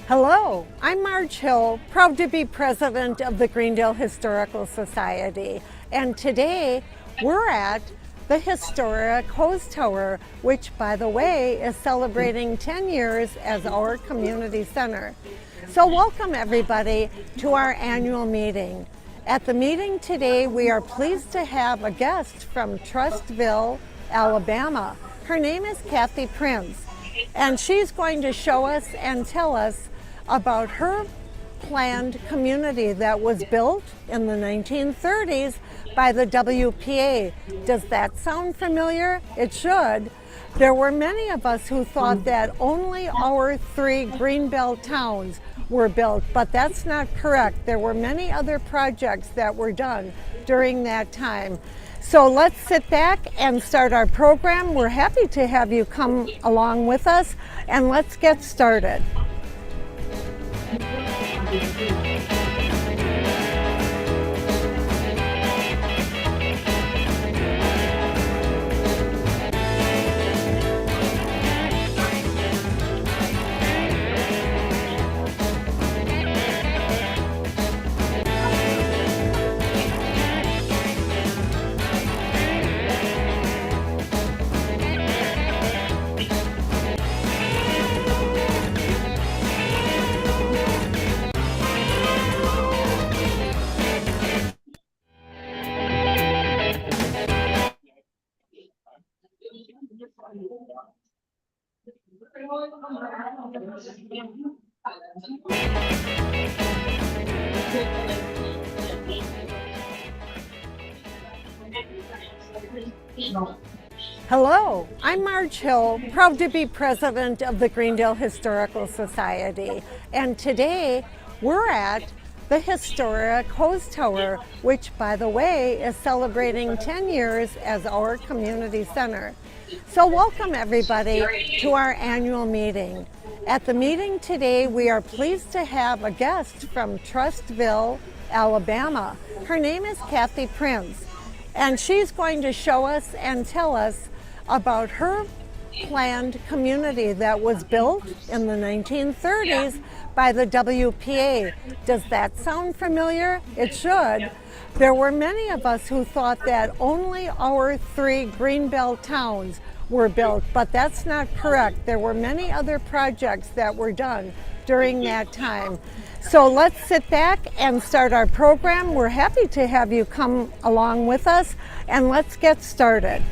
Hello, I'm Marge Hill, proud to be president of the Greendale Historical Society. And today we're at the historic Hose Tower, which, by the way, is celebrating 10 years as our community center. So welcome everybody to our annual meeting. At the meeting today, we are pleased to have a guest from Trustville, Alabama. Her name is Kathy Prince, and she's going to show us and tell us about her planned community that was built in the 1930s by the WPA. Does that sound familiar? It should. There were many of us who thought that only our 3 Greenbelt towns were built, but that's not correct. There were many other projects that were done during that time. So let's sit back and start our program. We're happy to have you come along with us, and let's get started. Hello, I'm Marge Hill, proud to be president of the Greendale Historical Society. And today we're at the historic Hose Tower, which, by the way, is celebrating 10 years as our community center. So welcome everybody to our annual meeting. At the meeting today, we are pleased to have a guest from Trustville, Alabama. Her name is Kathy Prince, and she's going to show us and tell us about her planned community that was built in the 1930s by the WPA. Does that sound familiar? It should. There were many of us who thought that only our 3 Greenbelt towns were built, but that's not correct. There were many other projects that were done during that time. So let's sit back and start our program. We're happy to have you come along with us, and let's get started.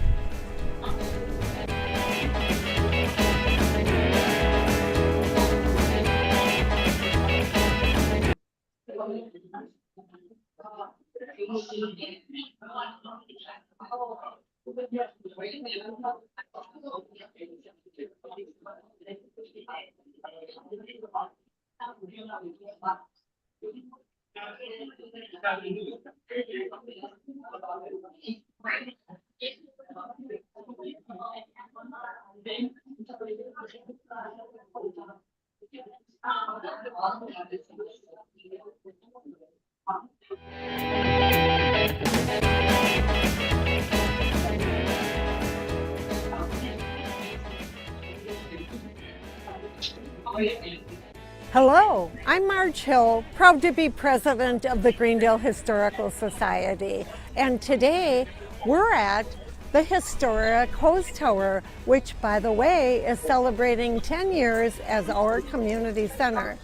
Hello, I'm Marge Hill, proud to be president of the Greendale Historical Society. And today we're at the historic Hose Tower, which, by the way, is celebrating 10 years as our community center.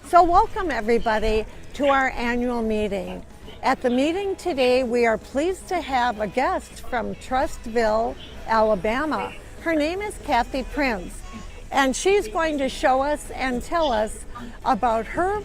So welcome everybody to our annual meeting. At the meeting today, we are pleased to have a guest from Trustville, Alabama. Her name is Kathy Prince, and she's going to show us and tell us about her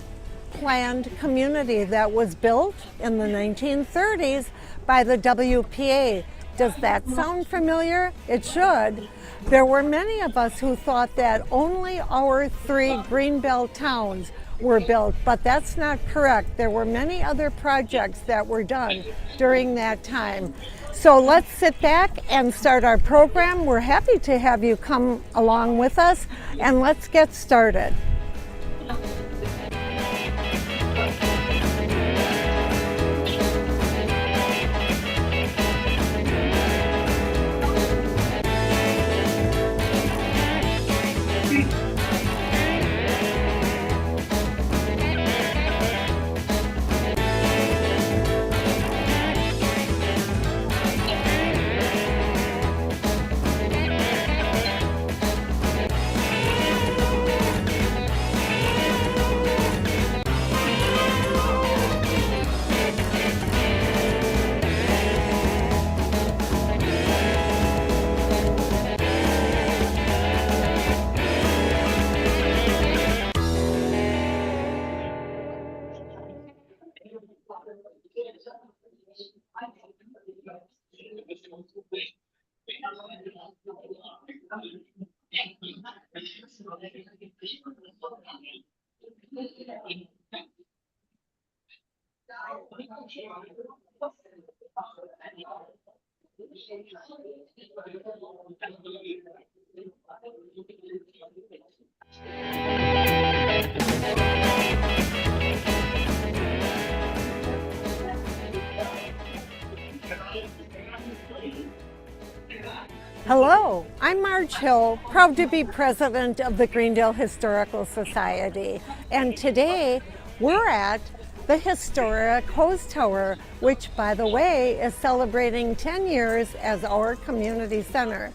planned community that was built in the 1930s by the WPA. Does that sound familiar? It should. There were many of us who thought that only our three Greenbelt towns were built, but that's not correct. There were many other projects that were done during that time. So let's sit back and start our program. We're happy to have you come along with us, and let's get started. Hello, I'm Marge Hill, proud to be president of the Greendale Historical Society. And today we're at the historic Hose Tower, which, by the way, is celebrating 10 years as our community center.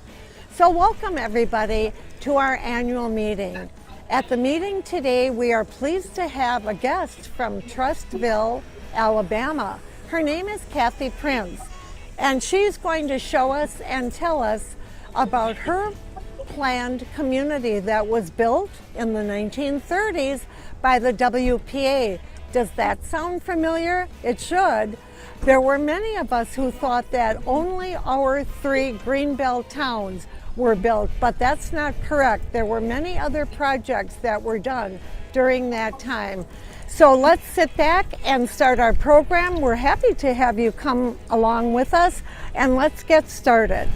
So welcome everybody to our annual meeting. At the meeting today, we are pleased to have a guest from Trustville, Alabama. Her name is Kathy Prince, and she's going to show us and tell us about her planned community that was built in the 1930s by the WPA. Does that sound familiar? It should. There were many of us who thought that only our three Greenbelt towns were built, but that's not correct. There were many other projects that were done during that time. So let's sit back and start our program. We're happy to have you come along with us, and let's get started.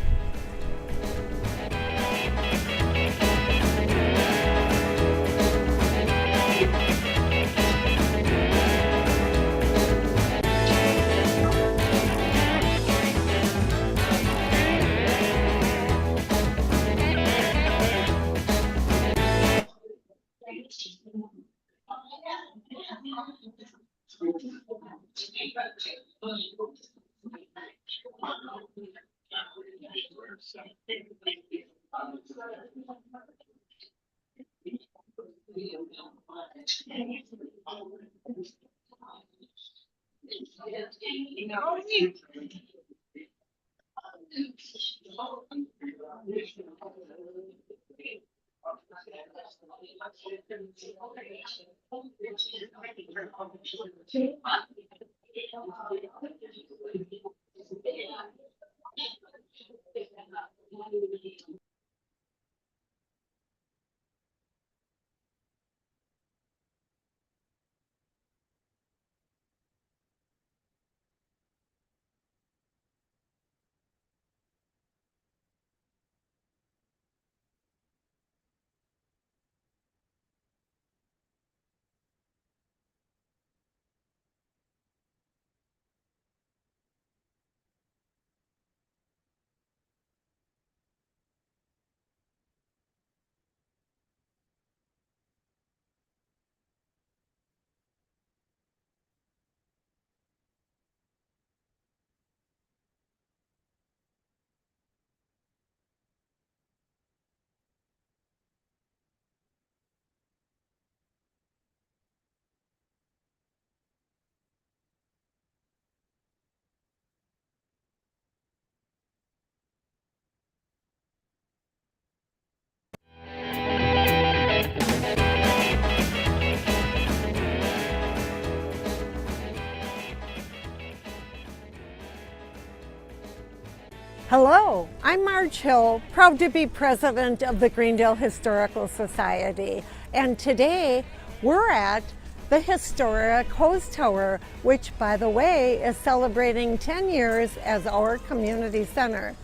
Hello, I'm Marge Hill, proud to be president of the Greendale Historical Society. And today we're at the historic Hose Tower, which, by the way, is celebrating 10 years as our community center.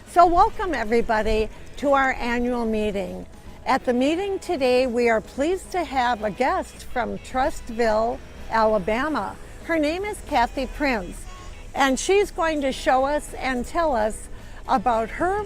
So welcome everybody to our annual meeting. At the meeting today, we are pleased to have a guest from Trustville, Alabama. Her name is Kathy Prince, and she's going to show us and tell us about her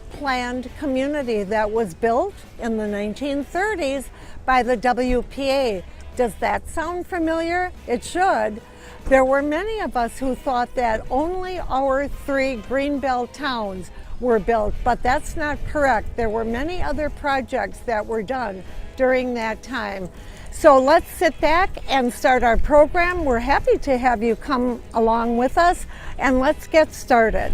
planned community that was built in the 1930s by the WPA. Does that sound familiar? It should. There were many of us who thought that only our 3 Greenbelt towns were built, but that's not correct. There were many other projects that were done during that time. So let's sit back and start our program. We're happy to have you come along with us, and let's get started.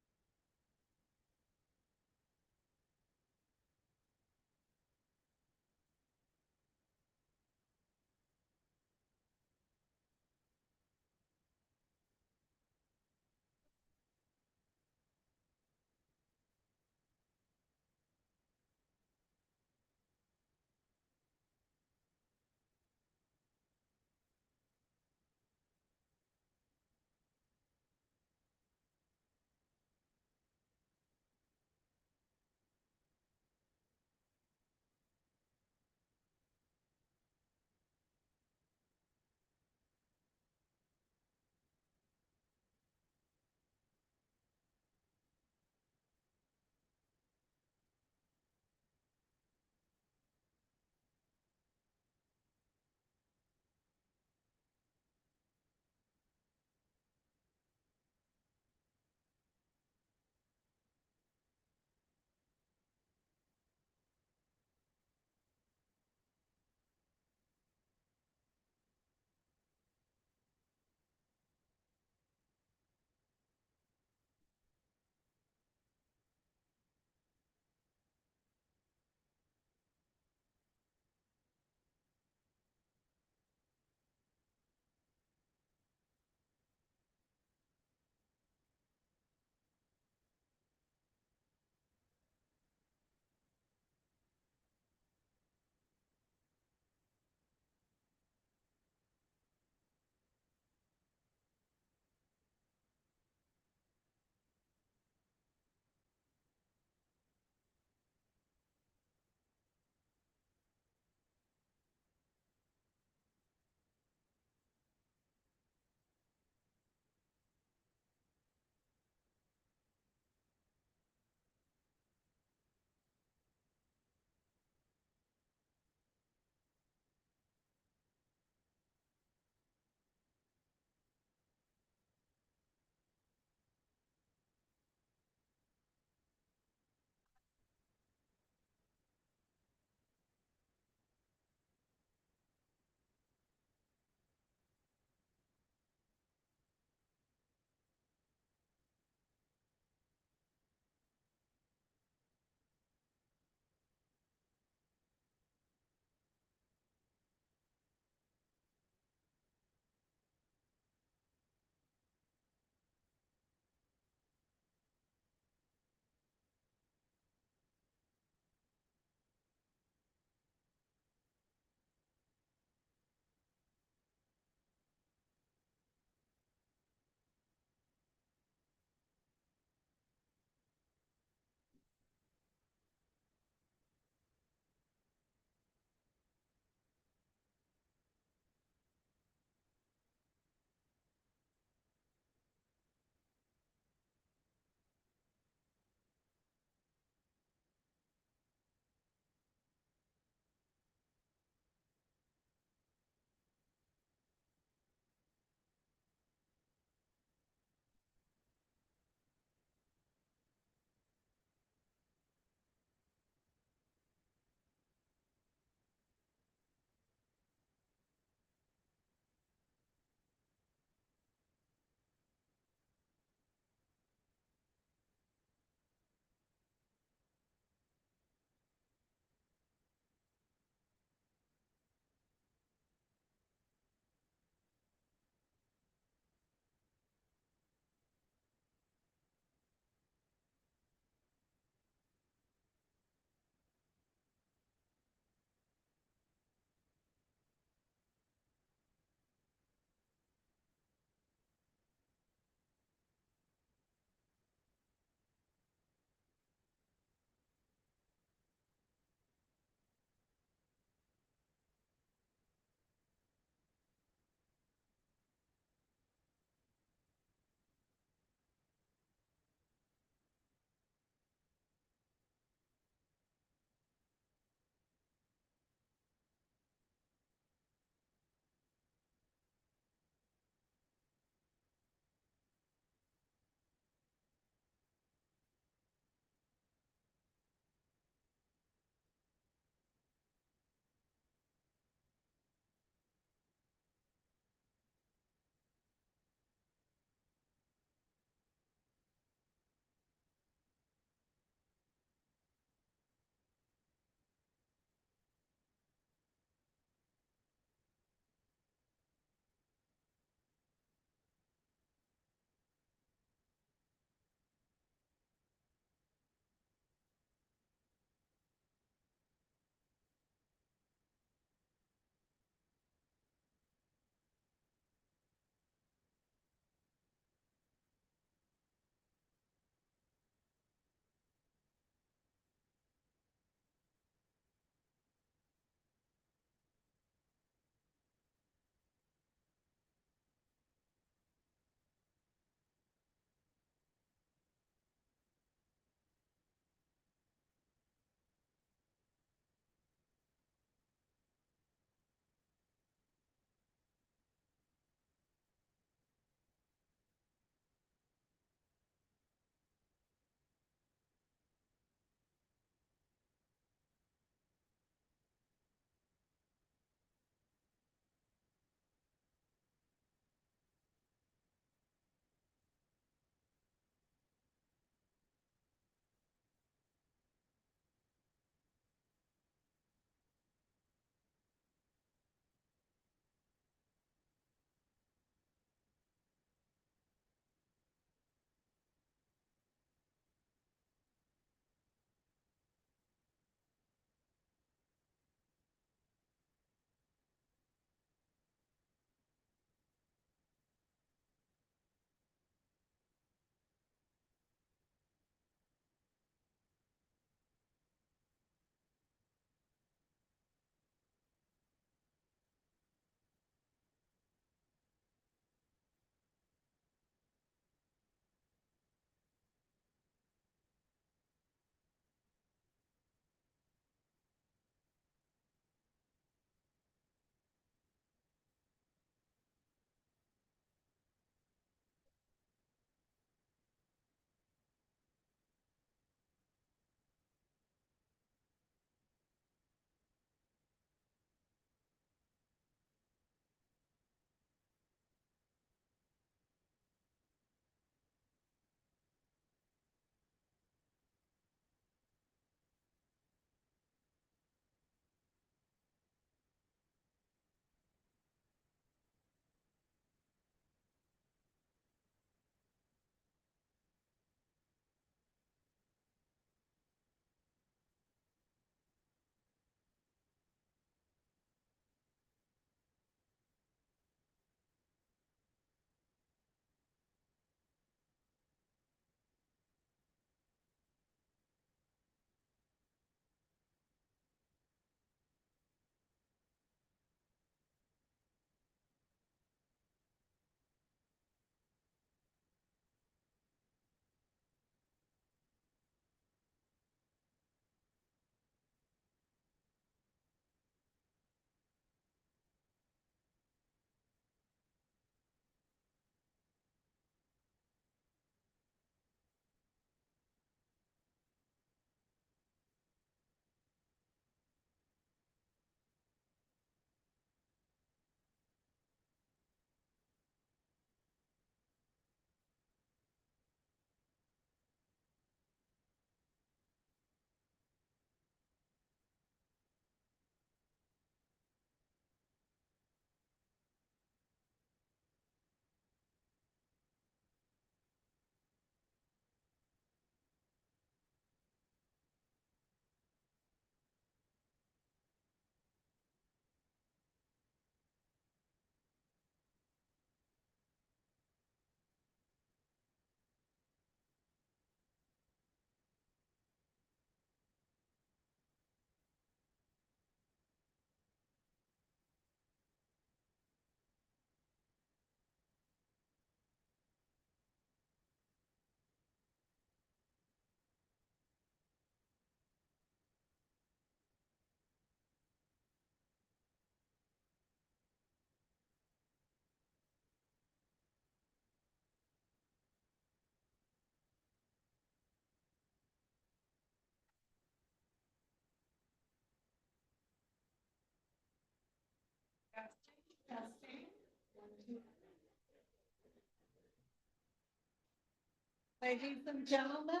Ladies and gentlemen,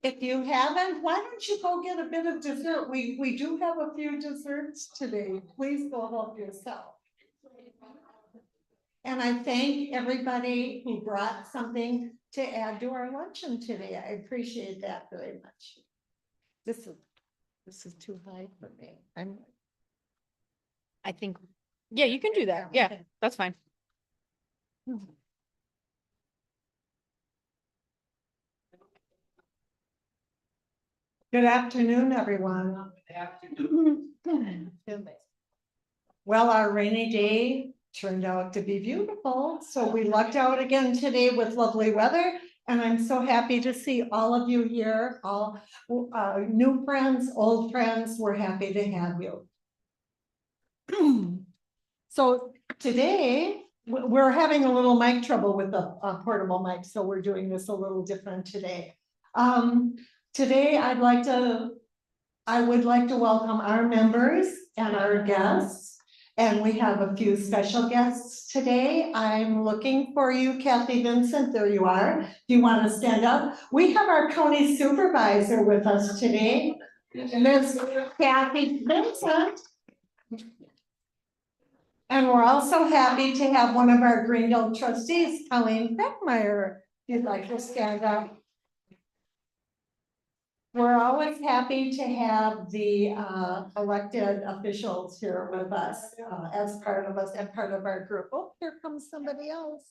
if you haven't, why don't you go get a bit of dessert? We do have a few desserts today. Please go help yourself. And I thank everybody who brought something to add to our luncheon today. I appreciate that very much. This is too high for me. I think, yeah, you can do that. Yeah, Okay. that's fine. Good afternoon, everyone. Well, our rainy day turned out to be beautiful, so we lucked out again today with lovely weather. And I'm so happy to see all of you here, all new friends, old friends. We're happy to have you. So today, we're having a little mic trouble with the portable mic, so we're doing this a little different today. Today, I would like to welcome our members and our guests. And we have a few special guests today. I'm looking for you, Kathy Vincent. There you are. Do you want to stand up? We have our county supervisor with us today, Ms. Kathy Vincent. And we're also happy to have one of our Greendale trustees, Colleen Beckmeyer, if you'd like to stand up. We're always happy to have the elected officials here with us as part of us and part of our group. Oh, here comes somebody else.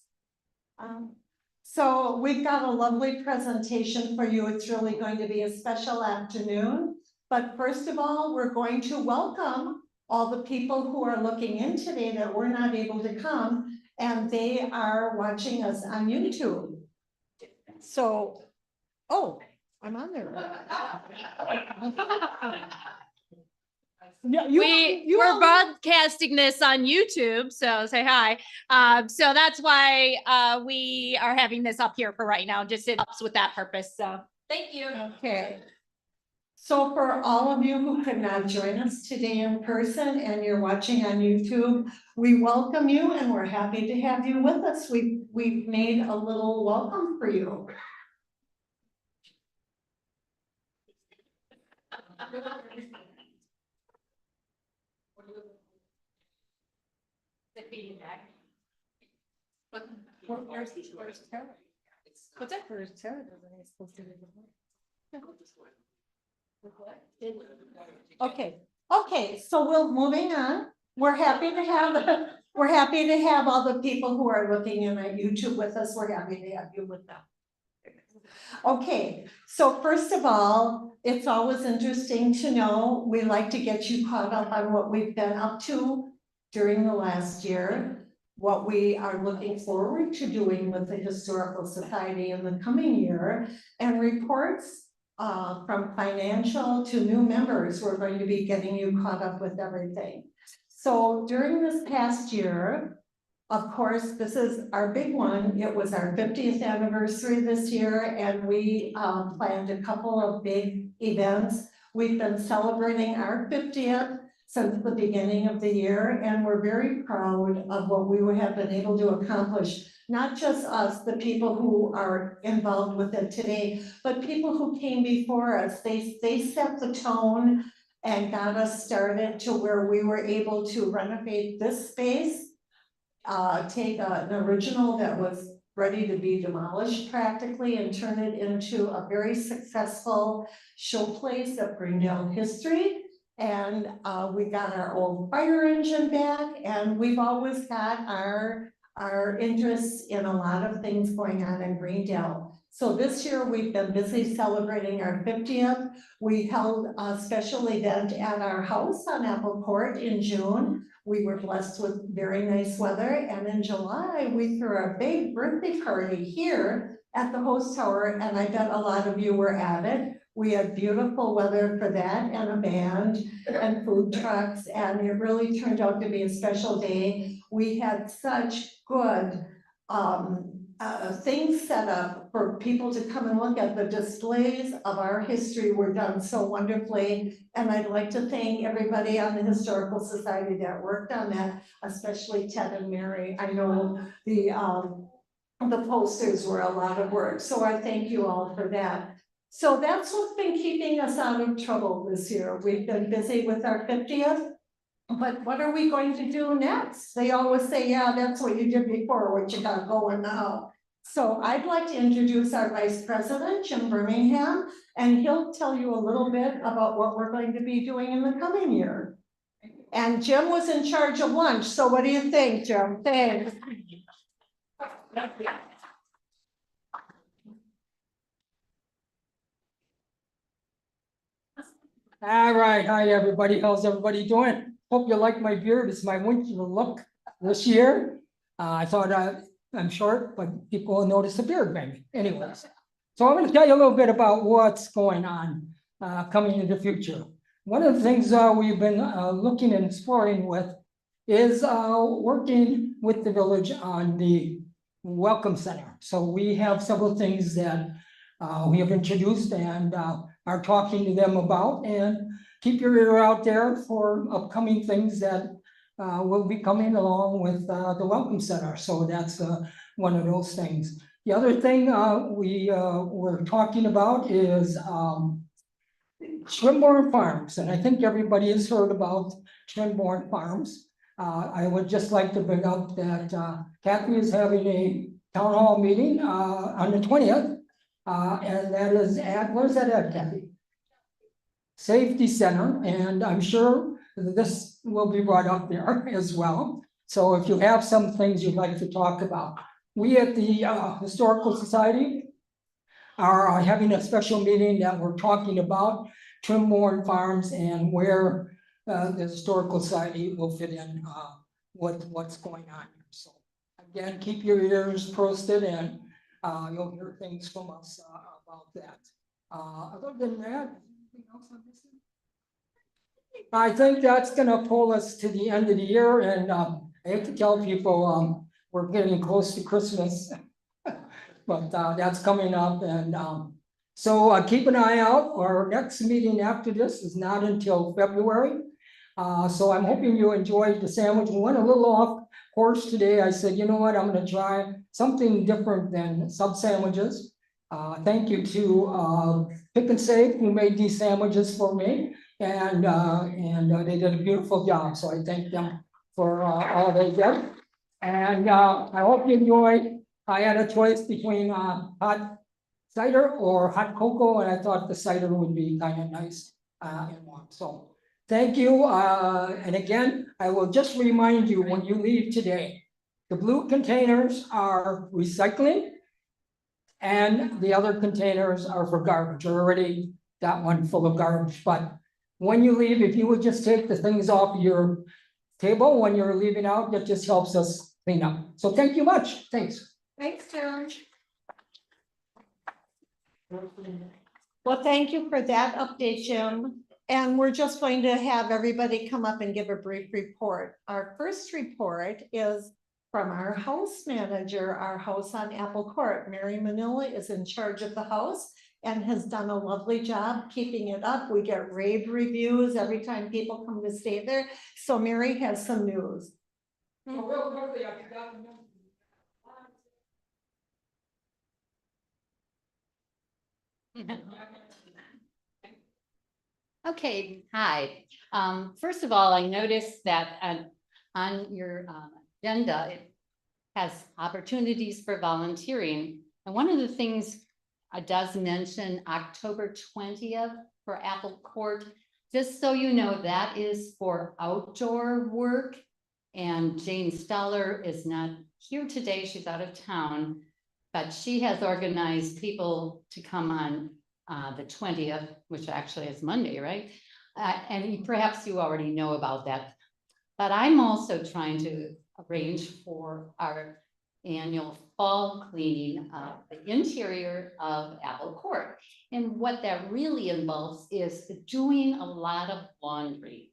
So we've got a lovely presentation for you. It's really going to be a special afternoon. But first of all, we're going to welcome all the people who are looking in today that were not able to come, and they are watching us on YouTube. So, oh, I'm on there. No, We're broadcasting this on YouTube, so say hi. So that's why we are having this up here for right now, just it helps with that purpose. So thank you. Okay. So for all of you who could not join us today in person and you're watching on YouTube, we welcome you and we're happy to have you with us. We've made a little welcome for you. Where's Tara? What's that? Where's Tara? Doesn't he supposed to be Okay, so we're moving on. We're happy to have all the people who are looking in at YouTube with us. We're happy to have you with them. Okay, so first of all, it's always interesting to know, we like to get you caught up on what we've been up to during the last year, what we are looking forward to doing with the Historical Society in the coming year, and reports from financial to new members. We're going to be getting you caught up with everything. So during this past year, of course, this is our big one. It was our 50th anniversary this year, and we planned a couple of big events. We've been celebrating our 50th since the beginning of the year, and we're very proud of what we have been able to accomplish. Not just us, the people who are involved with it today, but people who came before us. They set the tone and got us started to where we were able to renovate this space, take an original that was ready to be demolished practically and turn it into a very successful showplace of Greendale history. And we got our old fire engine back, and we've always got our interests in a lot of things going on in Greendale. So this year we've been busy celebrating our 50th. We held a special event at our house on Apple Court in June. We were blessed with very nice weather, and in July, we threw a big birthday party here at the host tower, and I bet a lot of you were at it. We had beautiful weather for that, and a band and food trucks, and it really turned out to be a special day. We had such good things set up for people to come and look at. The displays of our history were done so wonderfully. And I'd like to thank everybody on the Historical Society that worked on that, especially Ted and Mary. I know the the posters were a lot of work, so I thank you all for that. So that's what's been keeping us out of trouble this year. We've been busy with our 50th. But what are we going to do next? They always say, yeah, that's what you did before, what you got going now. So I'd like to introduce our Vice President, Jim Birmingham, and he'll tell you a little bit about what we're going to be doing in the coming year. And Jim was in charge of lunch, so what do you think, Jim? Thanks. All right, hi everybody, how's everybody doing? Hope you like my beard, it's my winter look this year. I thought I'm short, but people will notice the beard maybe, anyways. So I'm gonna tell you a little bit about what's going on coming in the future. One of the things we've been looking and exploring with is working with the village on the Welcome Center. So we have several things that we have introduced and are talking to them about, and keep your ear out there for upcoming things that will be coming along with the Welcome Center. So that's one of those things. The other thing we're talking about is Trimborn Farms, and I think everybody has heard about Trimborn Farms. I would just like to bring up that Kathy is having a town hall meeting on the 20th. And that is at, where's that at, Kathy? Safety Center, and I'm sure this will be brought up there as well. So if you have some things you'd like to talk about, we at the Historical Society are having a special meeting that we're talking about Trimborn Farms and where the Historical Society will fit in what's going on here. So again, keep your ears posted, and you'll hear things from us about that. Other than that, anything else I'm missing? I think that's gonna pull us to the end of the year, and I have to tell people we're getting close to Christmas. But that's coming up, and so keep an eye out. Our next meeting after this is not until February. So I'm hoping you enjoyed the sandwich. We went a little off course today. I said, you know what, I'm gonna try something different than sub sandwiches. Thank you to Pick and Save who made these sandwiches for me, and they did a beautiful job. So I thank them for all they did. And I hope you enjoyed. I had a choice between hot cider or hot cocoa, and I thought the cider would be kind of nice and warm. So thank you. And again, I will just remind you when you leave today, the blue containers are recycling and the other containers are for garbage. I already got one full of garbage, but when you leave, if you would just take the things off your table when you're leaving out, that just helps us clean up. So thank you much. Thanks. Thanks, Jim. Well, thank you for that update, Jim. And we're just going to have everybody come up and give a brief report. Our first report is from our house manager, our house on Apple Court. Mary Manila is in charge of the house and has done a lovely job keeping it up. We get rave reviews every time people come to stay there. So Mary has some news. Real quickly, I forgot to mention. Okay, hi. First of all, I noticed that on your agenda, it has opportunities for volunteering. And one of the things does mention October 20th for Apple Court. Just so you know, that is for outdoor work. And Jane Stoller is not here today. She's out of town, but she has organized people to come on the 20th, which actually is Monday, right? And perhaps you already know about that. But I'm also trying to arrange for our annual fall cleaning of the interior of Apple Court. And what that really involves is doing a lot of laundry,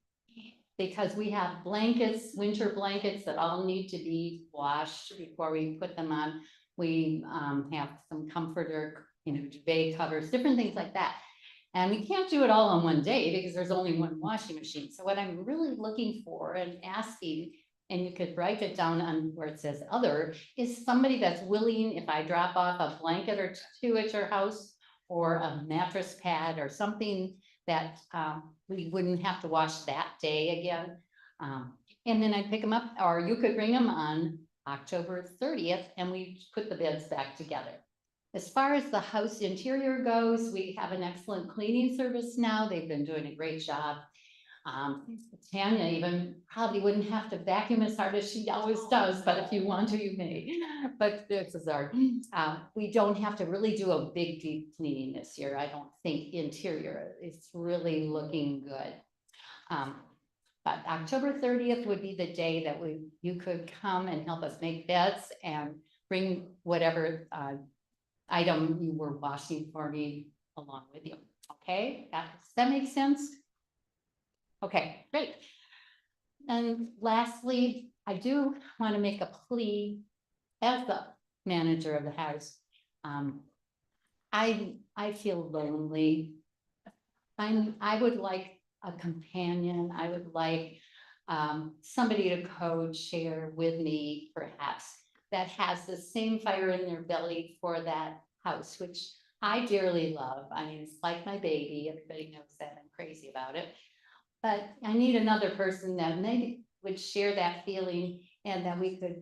because we have blankets, winter blankets that all need to be washed before we put them on. We have some comforter, duvet covers, different things like that. And we can't do it all on one day because there's only one washing machine. So what I'm really looking for and asking and you could write it down on where it says other, is somebody that's willing, if I drop off a blanket or two at your house, or a mattress pad or something that we wouldn't have to wash that day again. And then I'd pick them up, or you could bring them on October 30th, and we put the beds back together. As far as the house interior goes, we have an excellent cleaning service now. They've been doing a great job. Tanya even probably wouldn't have to vacuum as hard as she always does, but if you want to, you may. But this is our, we don't have to really do a big deep cleaning this year. I don't think interior is really looking good. But October 30th would be the day that you could come and help us make beds and bring whatever item you were washing for me along with you. Okay, does that make sense? Okay, great. And lastly, I do want to make a plea as the manager of the house. I feel lonely. I would like a companion. I would like somebody to co-share with me, perhaps, that has the same fire in their belly for that house, which I dearly love. I mean, it's like my baby. Everybody knows that. I'm crazy about it. But I need another person that maybe would share that feeling, and that we could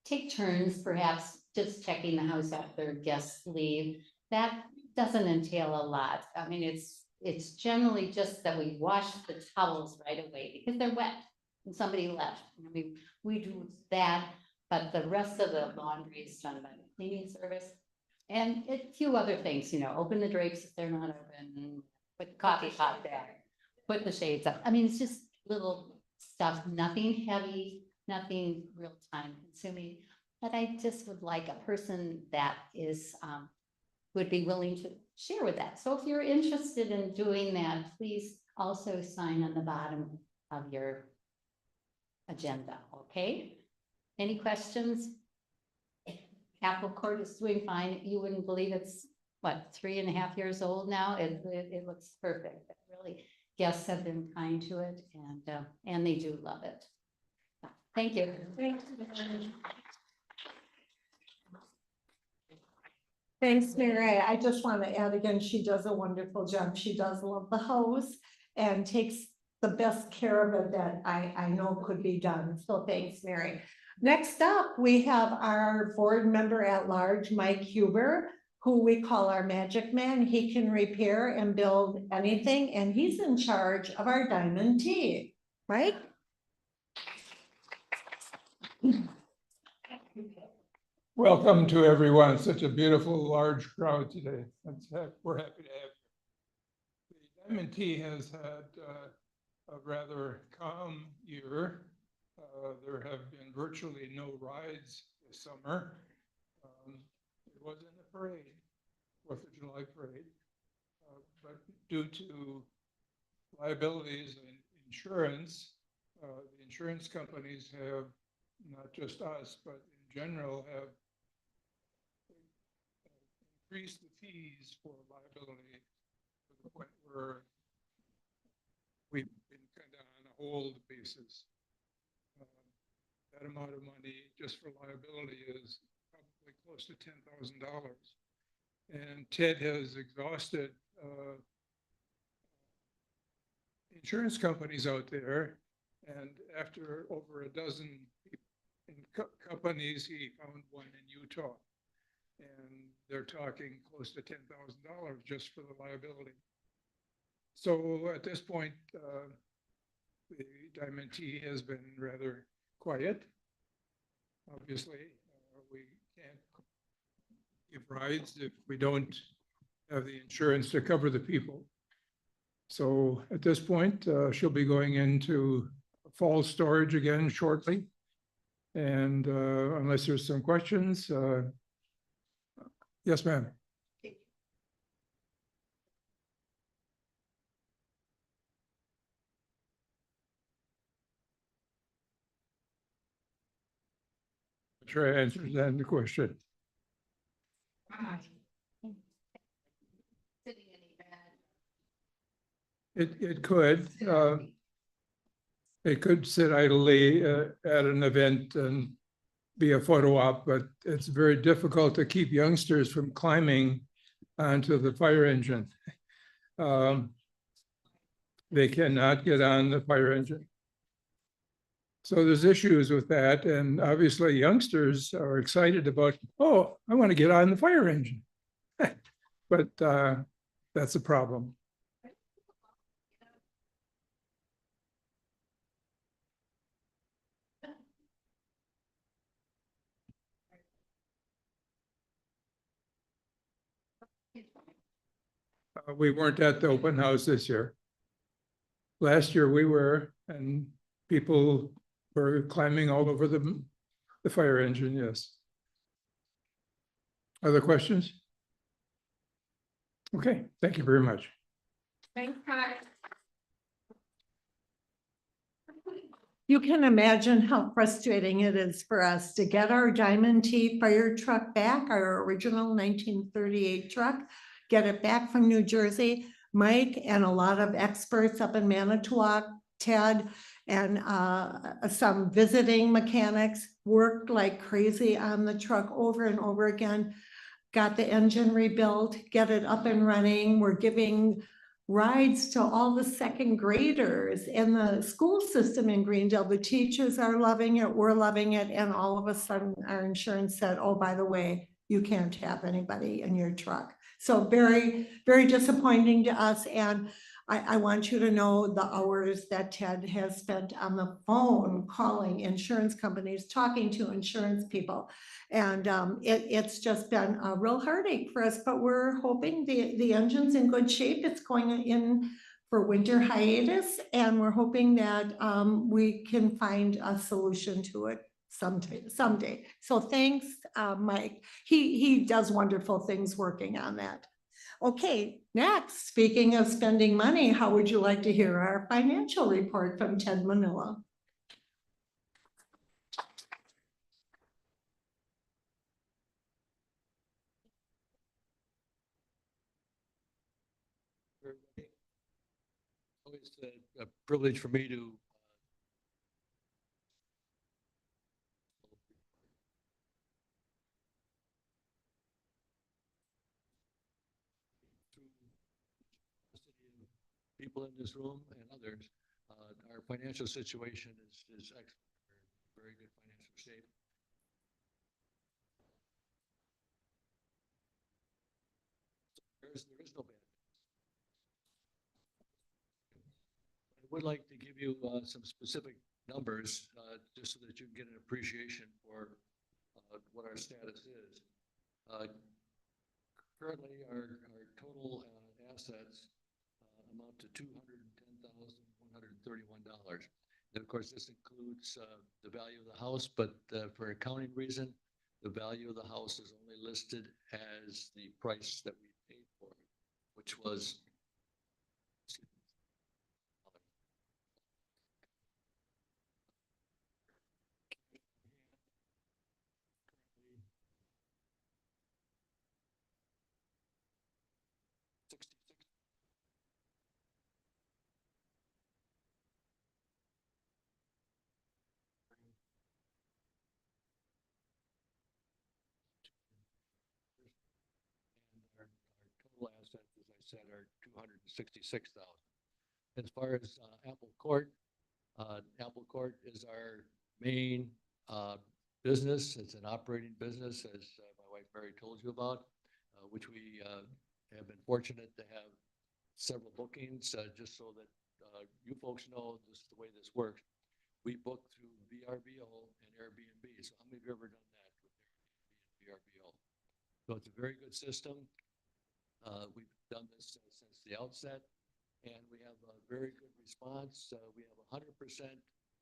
take turns, perhaps just checking the house after guests leave. That doesn't entail a lot. I mean, it's generally just that we wash the towels right away because they're wet and somebody left. I mean, we do that, but the rest of the laundry is done by the cleaning service. And a few other things, open the drapes if they're not open, put the coffee pot there, put the shades up. I mean, it's just little stuff, nothing heavy, nothing real time consuming. But I just would like a person that is, would be willing to share with that. So if you're interested in doing that, please also sign on the bottom of your agenda, okay? Any questions? Apple Court is doing fine. You wouldn't believe it's, what, 3.5 years old now? It looks perfect. Really, guests have been kind to it, and they do love it. Thank you. Thanks, Mary. I just want to add again, she does a wonderful job. She does love the house and takes the best care of it that I know could be done. So thanks, Mary. Next up, we have our board member at large, Mike Huber, who we call our magic man. He can repair and build anything, and he's in charge of our diamond tea. Mike? Welcome to everyone. Such a beautiful, large crowd today. We're happy to have you. The Diamond Tea has had a rather calm year. There have been virtually no rides this summer. It wasn't a parade, 4th of July parade, but due to liabilities and insurance, the insurance companies have, not just us, but in general, have increased the fees for liability to the point where we've been kind of on a hold basis. That amount of money just for liability is probably close to $10,000. And Ted has exhausted insurance companies out there. And after over a dozen companies, he found one in Utah. And they're talking close to $10,000 just for the liability. So at this point, the Diamond Tea has been rather quiet. Obviously, we can't give rides if we don't have the insurance to cover the people. So at this point, she'll be going into fall storage again shortly. And unless there's some questions, yes, ma'am. Sure, I answered that in the question. It could. They could sit idly at an event and be a photo op, but it's very difficult to keep youngsters from climbing onto the fire engine. They cannot get on the fire engine. So there's issues with that, and obviously youngsters are excited about, oh, I want to get on the fire engine. But that's a problem. We weren't at the open house this year. Last year we were, and people were climbing all over the fire engine, yes. Other questions? Okay, thank you very much. Thanks, Ty. You can imagine how frustrating it is for us to get our Diamond T fire truck back, our original 1938 truck, get it back from New Jersey. Mike and a lot of experts up in Manitowoc, Ted, and some visiting mechanics worked like crazy on the truck over and over again. Got the engine rebuilt, get it up and running. We're giving rides to all the second graders in the school system in Greendale. The teachers are loving it, we're loving it, and all of a sudden our insurance said, oh, by the way, you can't have anybody in your truck. So very, very disappointing to us. And I want you to know the hours that Ted has spent on the phone calling insurance companies, talking to insurance people. And it's just been a real heartache for us, but we're hoping the engine's in good shape. It's going in for winter hiatus, and we're hoping that we can find a solution to it someday. So thanks, Mike. He does wonderful things working on that. Okay, next, speaking of spending money, how would you like to hear our financial report from Ted Manila? Always a privilege for me to people in this room and others. Our financial situation is excellent. We're in very good financial shape. There is no bad. I would like to give you some specific numbers just so that you can get an appreciation for what our status is. Currently, our total assets amount to $210,131. And of course, this includes the value of the house, but for accounting reason, the value of the house is only listed as the price that we paid for it, which was total assets, as I said, are $266,000. As far as Apple Court is our main business. It's an operating business, as my wife Mary told you about, which we have been fortunate to have several bookings, just so that you folks know this the way this works. We book through VRBO and Airbnb. So how many of you have ever done that with Airbnb and VRBO? So it's a very good system. We've done this since the outset, and we have a very good response. We have 100%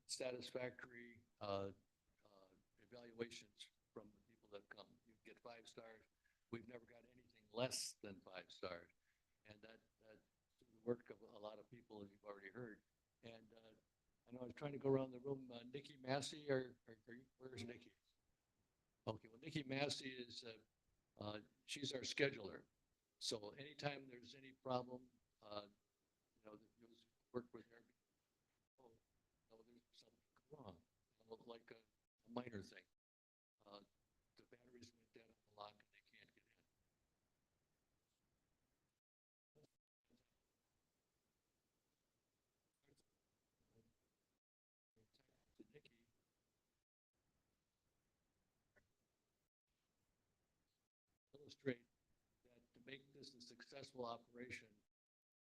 satisfactory evaluations from the people that come. You get 5 stars. We've never got anything less than 5 stars, and that's the work of a lot of people, as you've already heard. And I know I was trying to go around the room. Nikki Massey, where's Nikki? Okay, well, Nikki Massey is she's our scheduler. So anytime there's any problem, you know, work with her. Oh, no, there's minor thing. The batteries went dead on the lock and they can't get in. To Nikki, illustrate that to make this a successful operation,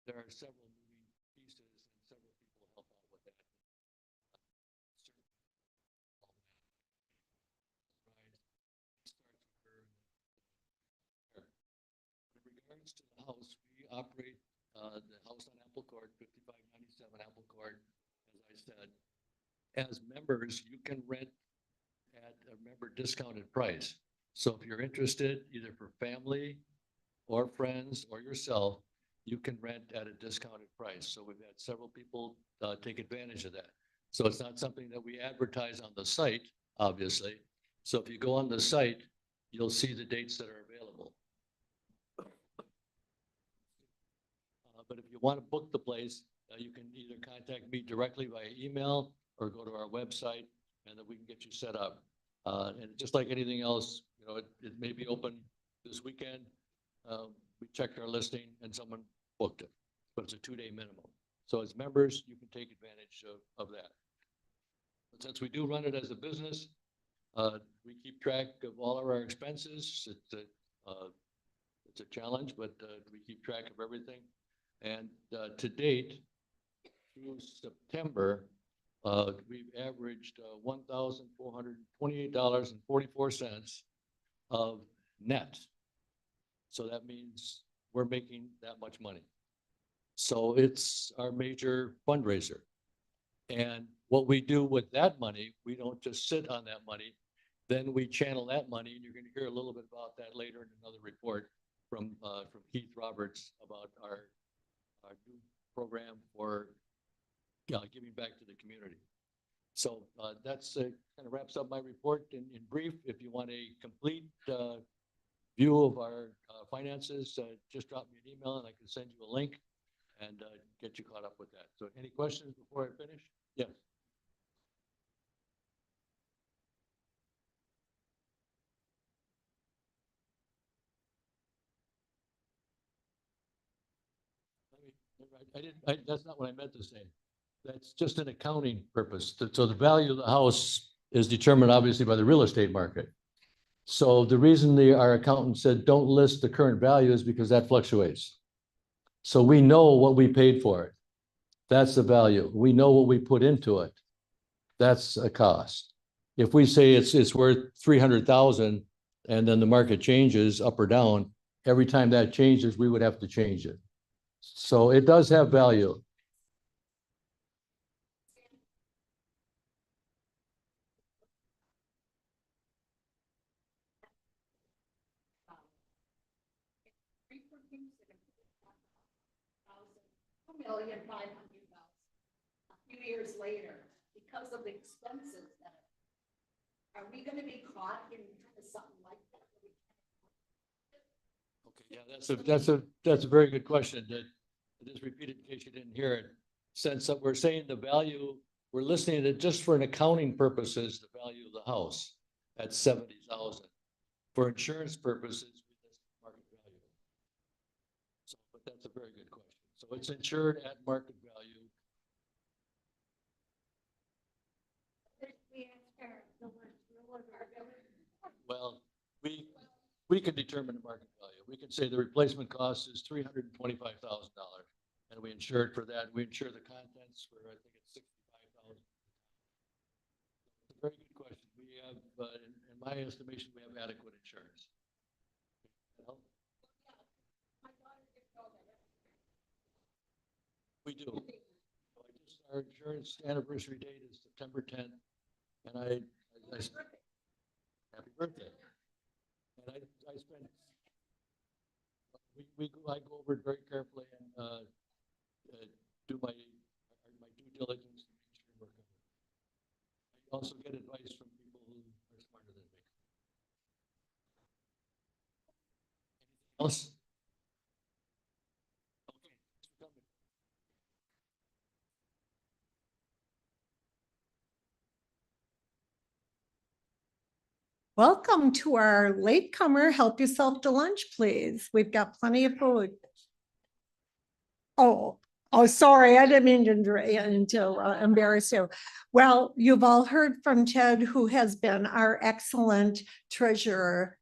there are several moving pieces and several people help out with that. Certainly, all that. Starts with her and then there. In regards to the house, we operate the house on Apple Court, 5597 Apple Court, as I said. As members, you can rent at a member discounted price. So if you're interested, either for family or friends or yourself, you can rent at a discounted price. So we've had several people take advantage of that. So it's not something that we advertise on the site, obviously. So if you go on the site, you'll see the dates that are available. But if you want to book the place, you can either contact me directly via email or go to our website and then we can get you set up. And just like anything else, you know, it may be open this weekend. We checked our listing and someone booked it, but it's a 2-day minimum. So as members, you can take advantage of that. But since we do run it as a business, we keep track of all of our expenses. It's a challenge, but we keep track of everything. And to date, through September, we've averaged $1,428.44 of net. So that means we're making that much money. So it's our major fundraiser. And what we do with that money, we don't just sit on that money. Then we channel that money, and you're going to hear a little bit about that later in another report from Keith Roberts about our new program for giving back to the community. So that's kind of wraps up my report in brief. If you want a complete view of our finances, just drop me an email and I can send you a link and get you caught up with that. So any questions before I finish? Yes. That's not what I meant to say. That's just an accounting purpose. So the value of the house is determined obviously by the real estate market. So the reason our accountant said don't list the current value is because that fluctuates. So we know what we paid for it. That's the value. We know what we put into it. That's a cost. If we say it's worth 300,000 and then the market changes up or down, every time that changes, we would have to change it. So it does have value. $2,500,000 a few years later because of the expenses that are we going to be caught in something like that? Okay, yeah, that's a very good question. That just repeat it in case you didn't hear it. Since we're saying the value, we're listing it just for an accounting purposes, the value of the house at 70,000. For insurance purposes, we list market value. So, but that's a very good question. So it's insured at market value. Well, we can determine the market value. We can say the replacement cost is $325,000, and we insure it for that. We insure the contents for I think it's $65,000. It's a very good question. We have, in my estimation, we have adequate insurance. We do. Our insurance anniversary date is September 10th, and I happy birthday. And I spent, I go over it very carefully and do my due diligence to make sure we're covered. I also get advice from people who are smarter than me. Anything else? Okay, thanks for coming. Welcome to our latecomer. Help yourself to lunch, please. We've got plenty of food. Oh, sorry, I didn't mean to embarrass you. Well, you've all heard from Ted, who has been our excellent treasurer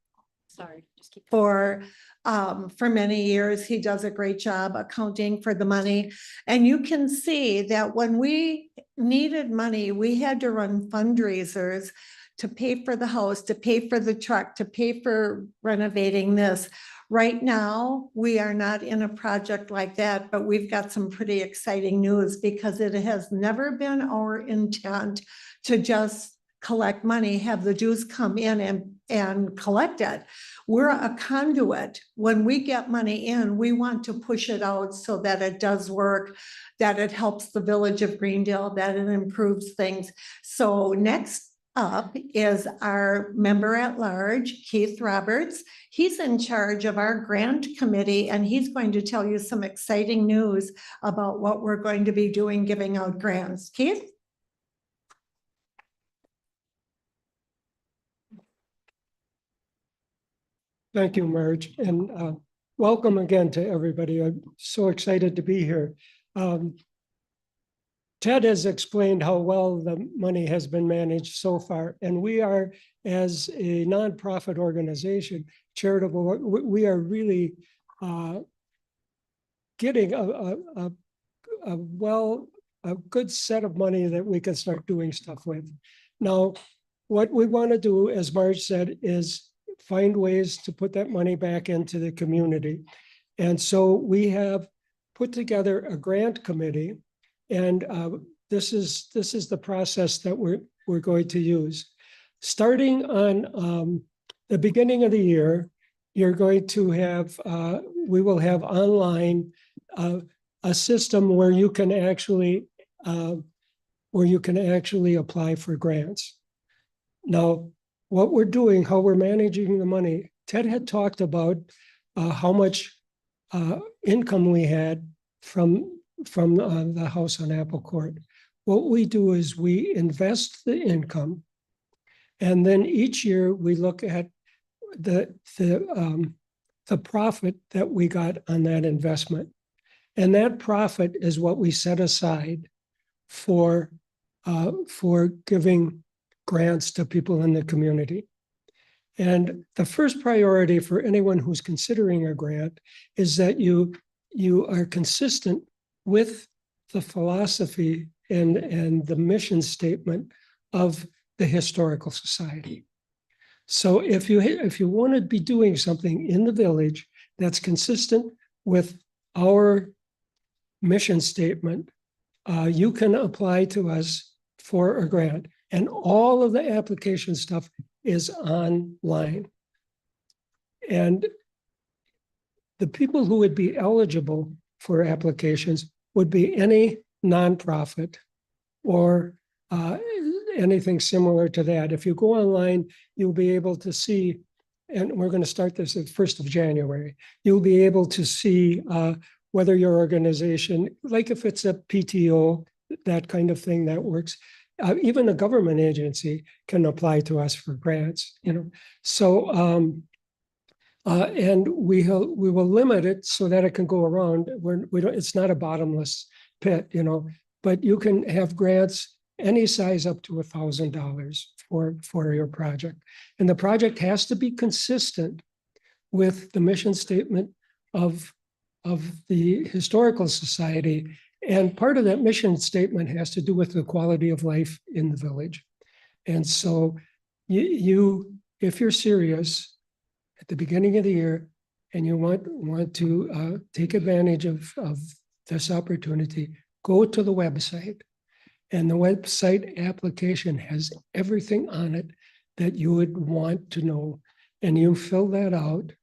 Sorry, just keep. for many years. He does a great job accounting for the money. And you can see that when we needed money, we had to run fundraisers to pay for the house, to pay for the truck, to pay for renovating this. Right now, we are not in a project like that, but we've got some pretty exciting news because it has never been our intent to just collect money, have the dues come in and collect it. We're a conduit. When we get money in, we want to push it out so that it does work, that it helps the village of Greendale, that it improves things. So next up is our member at large, Keith Roberts. He's in charge of our grant committee, and he's going to tell you some exciting news about what we're going to be doing, giving out grants. Keith? Thank you, Marge, and welcome again to everybody. I'm so excited to be here. Ted has explained how well the money has been managed so far, and we are, as a nonprofit organization, charitable, we are really getting a good set of money that we can start doing stuff with. Now, what we want to do, as Marge said, is find ways to put that money back into the community. And so we have put together a grant committee, and this is the process that we're going to use. Starting on the beginning of the year, you're going to have, we will have online a system where you can actually apply for grants. Now, what we're doing, how we're managing the money, Ted had talked about how much income we had from the house on Apple Court. What we do is we invest the income, and then each year we look at the profit that we got on that investment. And that profit is what we set aside for giving grants to people in the community. And the first priority for anyone who's considering a grant is that you are consistent with the philosophy and the mission statement of the Historical Society. So if you want to be doing something in the village that's consistent with our mission statement, you can apply to us for a grant. And all of the application stuff is online. And the people who would be eligible for applications would be any nonprofit or anything similar to that. If you go online, you'll be able to see, and we're going to start this at the 1st of January, you'll be able to see whether your organization, like if it's a PTO, that kind of thing, that works. Even a government agency can apply to us for grants, you know. So, and we will limit it so that it can go around. We don't. It's not a bottomless pit, you know. But you can have grants any size up to $1,000 for your project, and the project has to be consistent with the mission statement of the Historical Society. And part of that mission statement has to do with the quality of life in the village. And so if you're serious at the beginning of the year and you want to take advantage of this opportunity, go to the website. And the website application has everything on it that you would want to know. And you fill that out.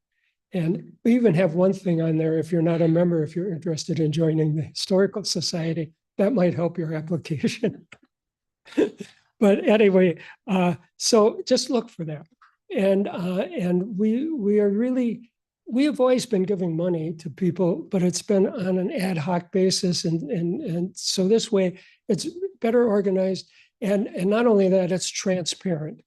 And we even have one thing on there, if you're not a member, if you're interested in joining the Historical Society, that might help your application. But anyway, so just look for that. And we have always been giving money to people, but it's been on an ad hoc basis. And so this way it's better organized. And not only that, it's transparent.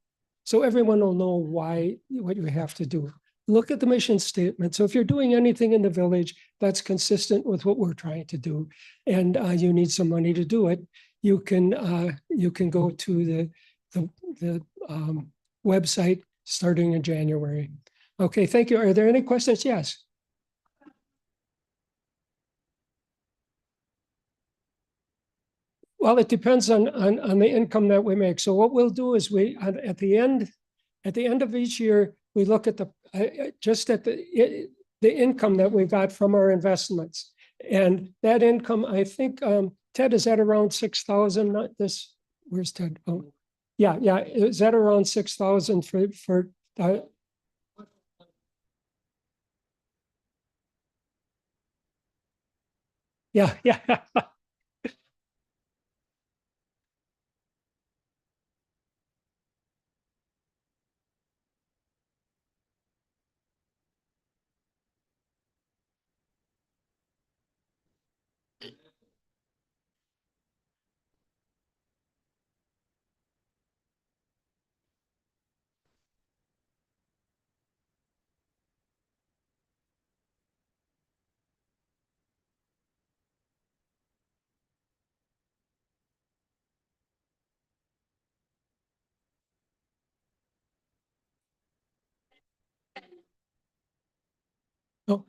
So everyone will know why, what you have to do. Look at the mission statement. So if you're doing anything in the village that's consistent with what we're trying to do, and you need some money to do it, you can go to the website starting in January. Okay, thank you. Are there any questions? Yes. Well, it depends on the income that we make. So what we'll do is at the end of each year, we look at just at the income that we got from our investments. And that income, I think, Ted, is that around 6,000? Not this, where's Ted? Oh, yeah. Is that around 6,000 for yeah. Oh.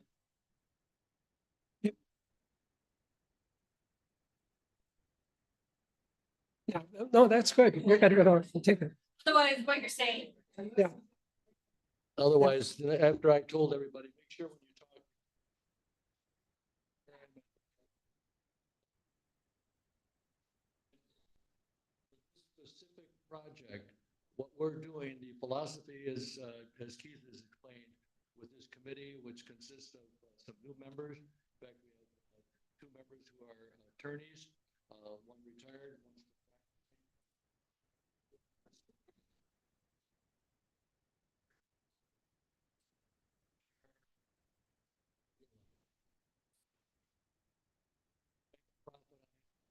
Yeah, no, that's good. You got to go on. Take it. Otherwise, what you're saying. Yeah. Otherwise, after I told everybody, make sure when you talk. Specific project, what we're doing, the philosophy is, as Keith has explained, with this committee, which consists of some new members. In fact, we have two members who are attorneys, one retired, one's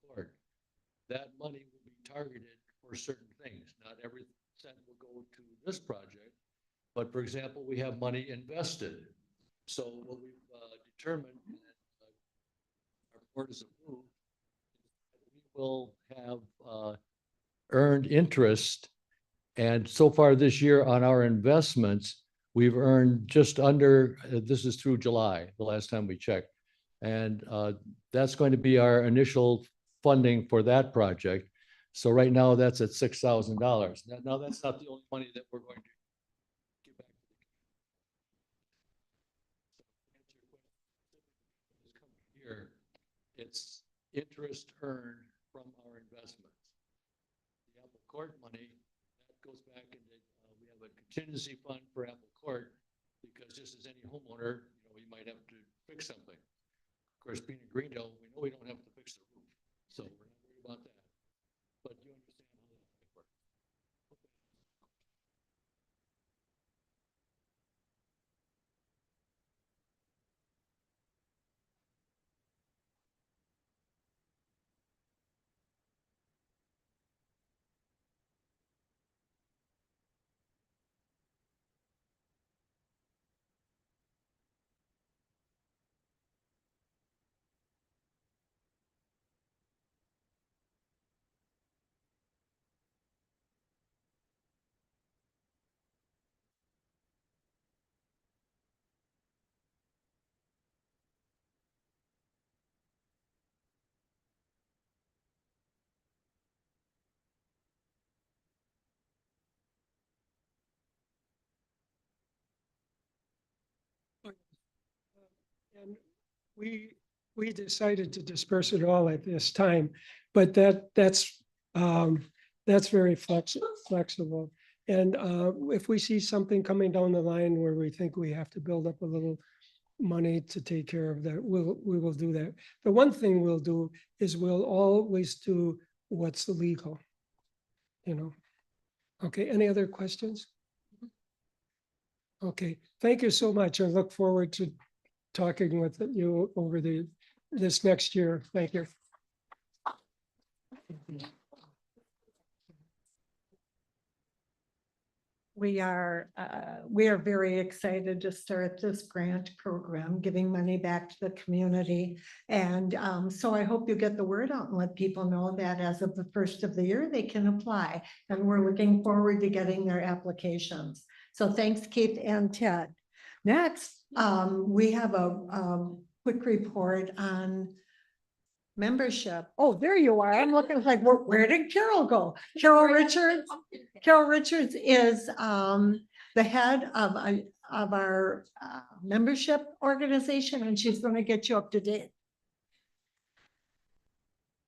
court. That money will be targeted for certain things. Not every cent will go to this project, but for example, we have money invested. So what we've determined, and our board has approved, we will have earned interest. And so far this year on our investments, we've earned just under, this is through July, the last time we checked. And that's going to be our initial funding for that project. So right now that's at $6,000. Now that's not the only money that we're going to give back to the community. Here, it's interest earned from our investments. The Apple Court money, that goes back into, we have a contingency fund for Apple Court, because just as any homeowner, you might have to fix something. Of course, being in Greendale, we know we don't have to fix the roof, so we're not worried about that. But you understand how that works. And we decided to disperse it all at this time, but that's very flexible. And if we see something coming down the line where we think we have to build up a little money to take care of that, we will do that. The one thing we'll do is we'll always do what's legal. Okay, any other questions? Okay, thank you so much. I look forward to talking with you over this next year. Thank you. we are very excited to start this grant program, giving money back to the community. And so I hope you get the word out and let people know that as of the first of the year, they can apply. And we're looking forward to getting their applications. So thanks, Keith and Ted. Next, we have a quick report on membership. Oh, there you are. I'm looking like, where did Carol go? Carol Richards. Carol Richards is the head of our membership organization, and she's going to get you up to date.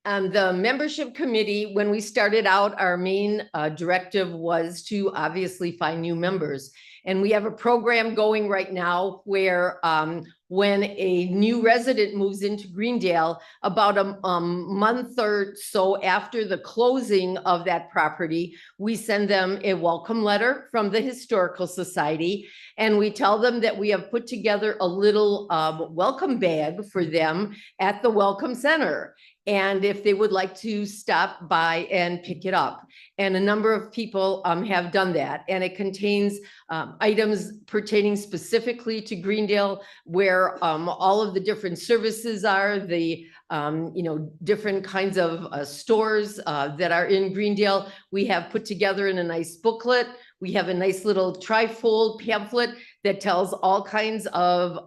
The membership committee, when we started out, our main directive was to obviously find new members. And we have a program going right now where when a new resident moves into Greendale, about a month or so after the closing of that property, we send them a welcome letter from the Historical Society. And we tell them that we have put together a little welcome bag for them at the Welcome Center. And if they would like to stop by and pick it up. And a number of people have done that. And it contains items pertaining specifically to Greendale, where all of the different services are, the different kinds of stores that are in Greendale. We have put together in a nice booklet. We have a nice little trifold pamphlet that tells all kinds of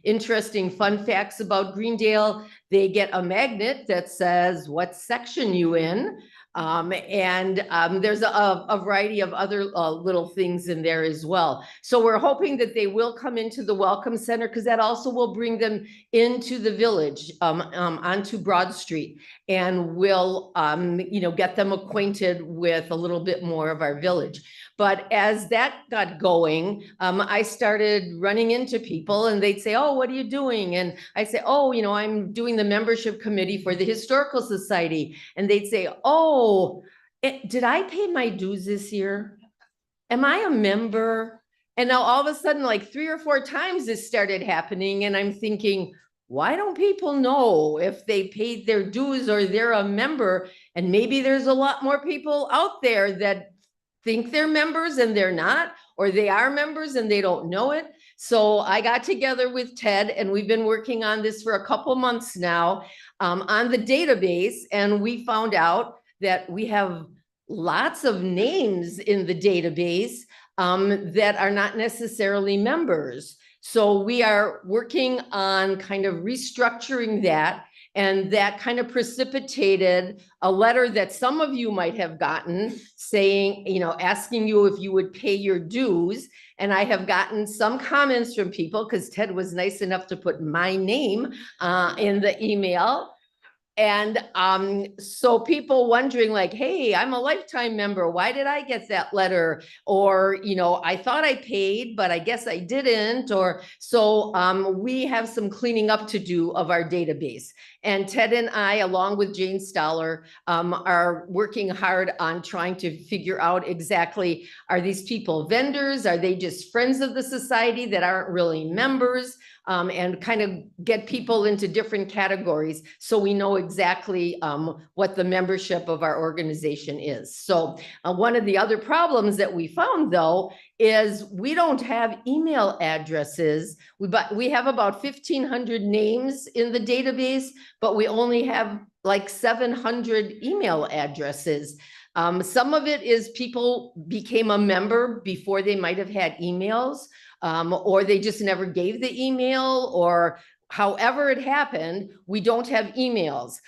interesting fun facts about Greendale. They get a magnet that says what section you in. There's a variety of other little things in there as well. So we're hoping that they will come into the Welcome Center, because that also will bring them into the village, onto Broad Street, and will, get them acquainted with a little bit more of our village. But as that got going, I started running into people, and they'd say, "Oh, what are you doing?" And I'd say, "Oh, I'm doing the membership committee for the Historical Society." And they'd say, "Oh, did I pay my dues this year? Am I a member?" And now all of a sudden, like 3 or 4 times this started happening. And I'm thinking, why don't people know if they paid their dues or they're a member? And maybe there's a lot more people out there that think they're members and they're not, or they are members and they don't know it. So I got together with Ted, and we've been working on this for a couple months now on the database. And we found out that we have lots of names in the database that are not necessarily members. So we are working on kind of restructuring that. And that kind of precipitated a letter that some of you might have gotten saying, asking you if you would pay your dues. And I have gotten some comments from people, because Ted was nice enough to put my name in the email. And so people wondering like, hey, I'm a lifetime member. Why did I get that letter? Or, I thought I paid, but I guess I didn't. Or so we have some cleaning up to do of our database. And Ted and I, along with Jane Stoller, are working hard on trying to figure out exactly, are these people vendors? Are they just friends of the society that aren't really members? And kind of get people into different categories so we know exactly what the membership of our organization is. So one of the other problems that we found, though, is we don't have email addresses. We have about 1,500 names in the database, but we only have like 700 email addresses. Some of it is people became a member before they might have had emails. Or they just never gave the email, or however it happened, we don't have emails.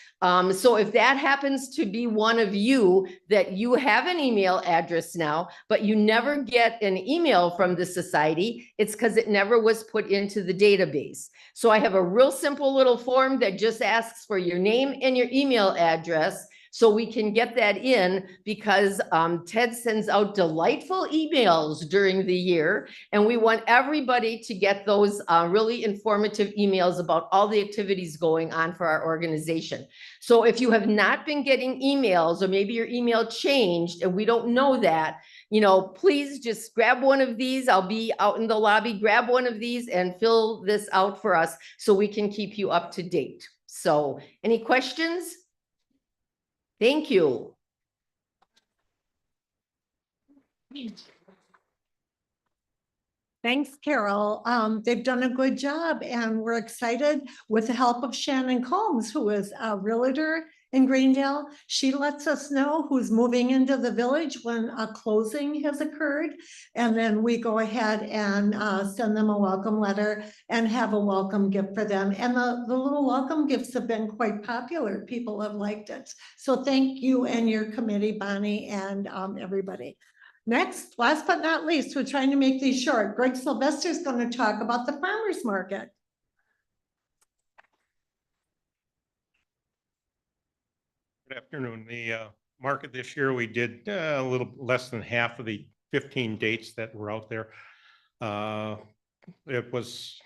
So if that happens to be one of you, that you have an email address now, but you never get an email from the society, it's because it never was put into the database. So I have a real simple little form that just asks for your name and your email address, so we can get that in, because Ted sends out delightful emails during the year, and we want everybody to get those really informative emails about all the activities going on for our organization. So if you have not been getting emails, or maybe your email changed and we don't know that, please just grab one of these. I'll be out in the lobby. Grab one of these and fill this out for us so we can keep you up to date. So any questions? Thank you. Thanks, Carol. They've done a good job and we're excited with the help of Shannon Combs, who is a realtor in Greendale. She lets us know who's moving into the village when a closing has occurred. And then we go ahead and send them a welcome letter and have a welcome gift for them. And the little welcome gifts have been quite popular. People have liked it. So thank you and your committee, Bonnie, and everybody. Next, last but not least, we're trying to make these short. Greg Sylvester is going to talk about the farmers market. Good afternoon. The market this year, we did a little less than half of the 15 dates that were out there. It was,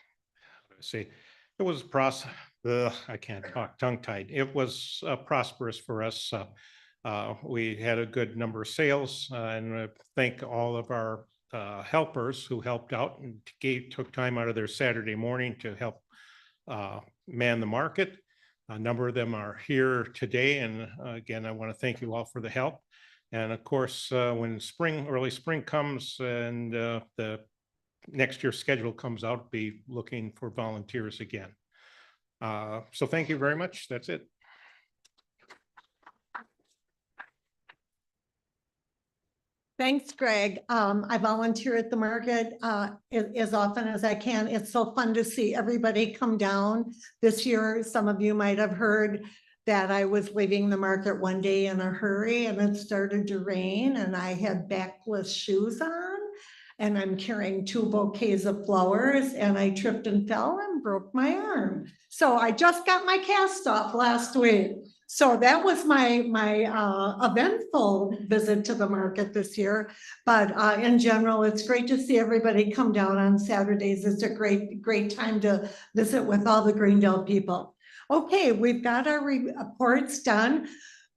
it was I can't talk, tongue-tied. It was prosperous for us. We had a good number of sales, and I thank all of our helpers who helped out and took time out of their Saturday morning to help man the market. A number of them are here today, and again, I want to thank you all for the help. And of course, when early spring comes and the next year's schedule comes out, be looking for volunteers again. So thank you very much. That's it. Thanks, Greg. I volunteer at the market as often as I can. It's so fun to see everybody come down. This year, some of you might have heard that I was leaving the market one day in a hurry and it started to rain and I had backless shoes on and I'm carrying 2 bouquets of flowers and I tripped and fell and broke my arm. So I just got my cast off last week. So that was my eventful visit to the market this year. But in general, it's great to see everybody come down on Saturdays. It's a great time to visit with all the Greendale people. Okay, we've got our reports done.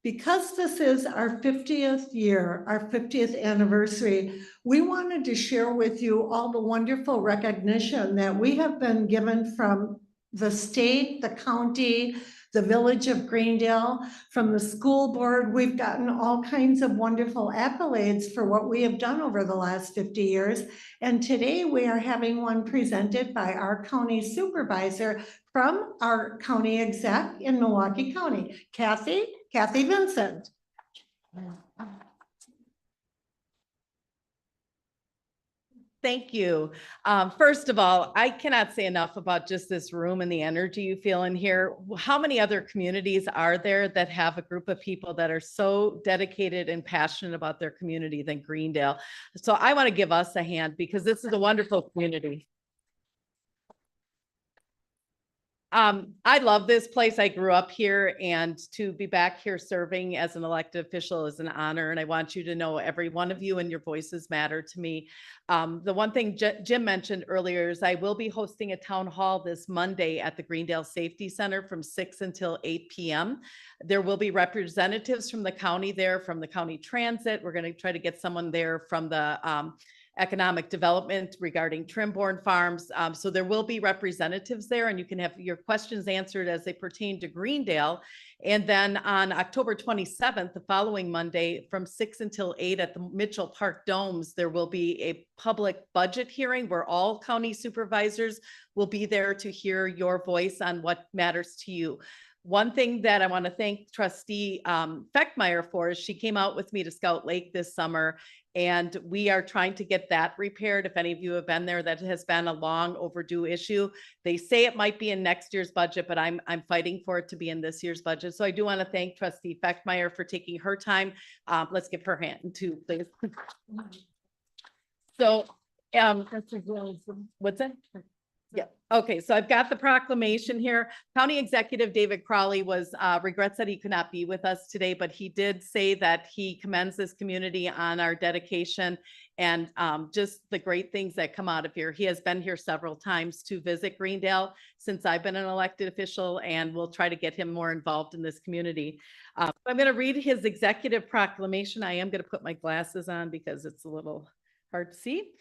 Because this is our 50th year, our 50th anniversary, we wanted to share with you all the wonderful recognition that we have been given from the state, the county, the village of Greendale, from the school board. We've gotten all kinds of wonderful accolades for what we have done over the last 50 years. And today we are having one presented by our county supervisor from our county exec in Milwaukee County, Kathy Vincent. Thank you. First of all, I cannot say enough about just this room and the energy you feel in here. How many other communities are there that have a group of people that are so dedicated and passionate about their community than Greendale? So I want to give us a hand because this is a wonderful community. I love this place. I grew up here, and to be back here serving as an elected official is an honor. And I want you to know every one of you and your voices matter to me. The one thing Jim mentioned earlier is I will be hosting a town hall this Monday at the Greendale Safety Center from 6 until 8 p.m. There will be representatives from the county there, from the county transit. We're going to try to get someone there from the economic development regarding Trimborn Farms. So there will be representatives there and you can have your questions answered as they pertain to Greendale. And then on October 27th, the following Monday from 6 until 8 at the Mitchell Park Domes, there will be a public budget hearing where all county supervisors will be there to hear your voice on what matters to you. One thing that I want to thank Trustee Feckmeyer for is she came out with me to Scout Lake this summer, and we are trying to get that repaired. If any of you have been there, that has been a long overdue issue. They say it might be in next year's budget, but I'm fighting for it to be in this year's budget. So I do want to thank Trustee Feckmeyer for taking her time. Let's give her hand too, please. So, what's that? Yeah. Okay. So I've got the proclamation here. County Executive David Crowley regrets that he could not be with us today, but he did say that he commends this community on our dedication and just the great things that come out of here. He has been here several times to visit Greendale since I've been an elected official, and we'll try to get him more involved in this community. I'm going to read his executive proclamation. I am going to put my glasses on because it's a little hard to see.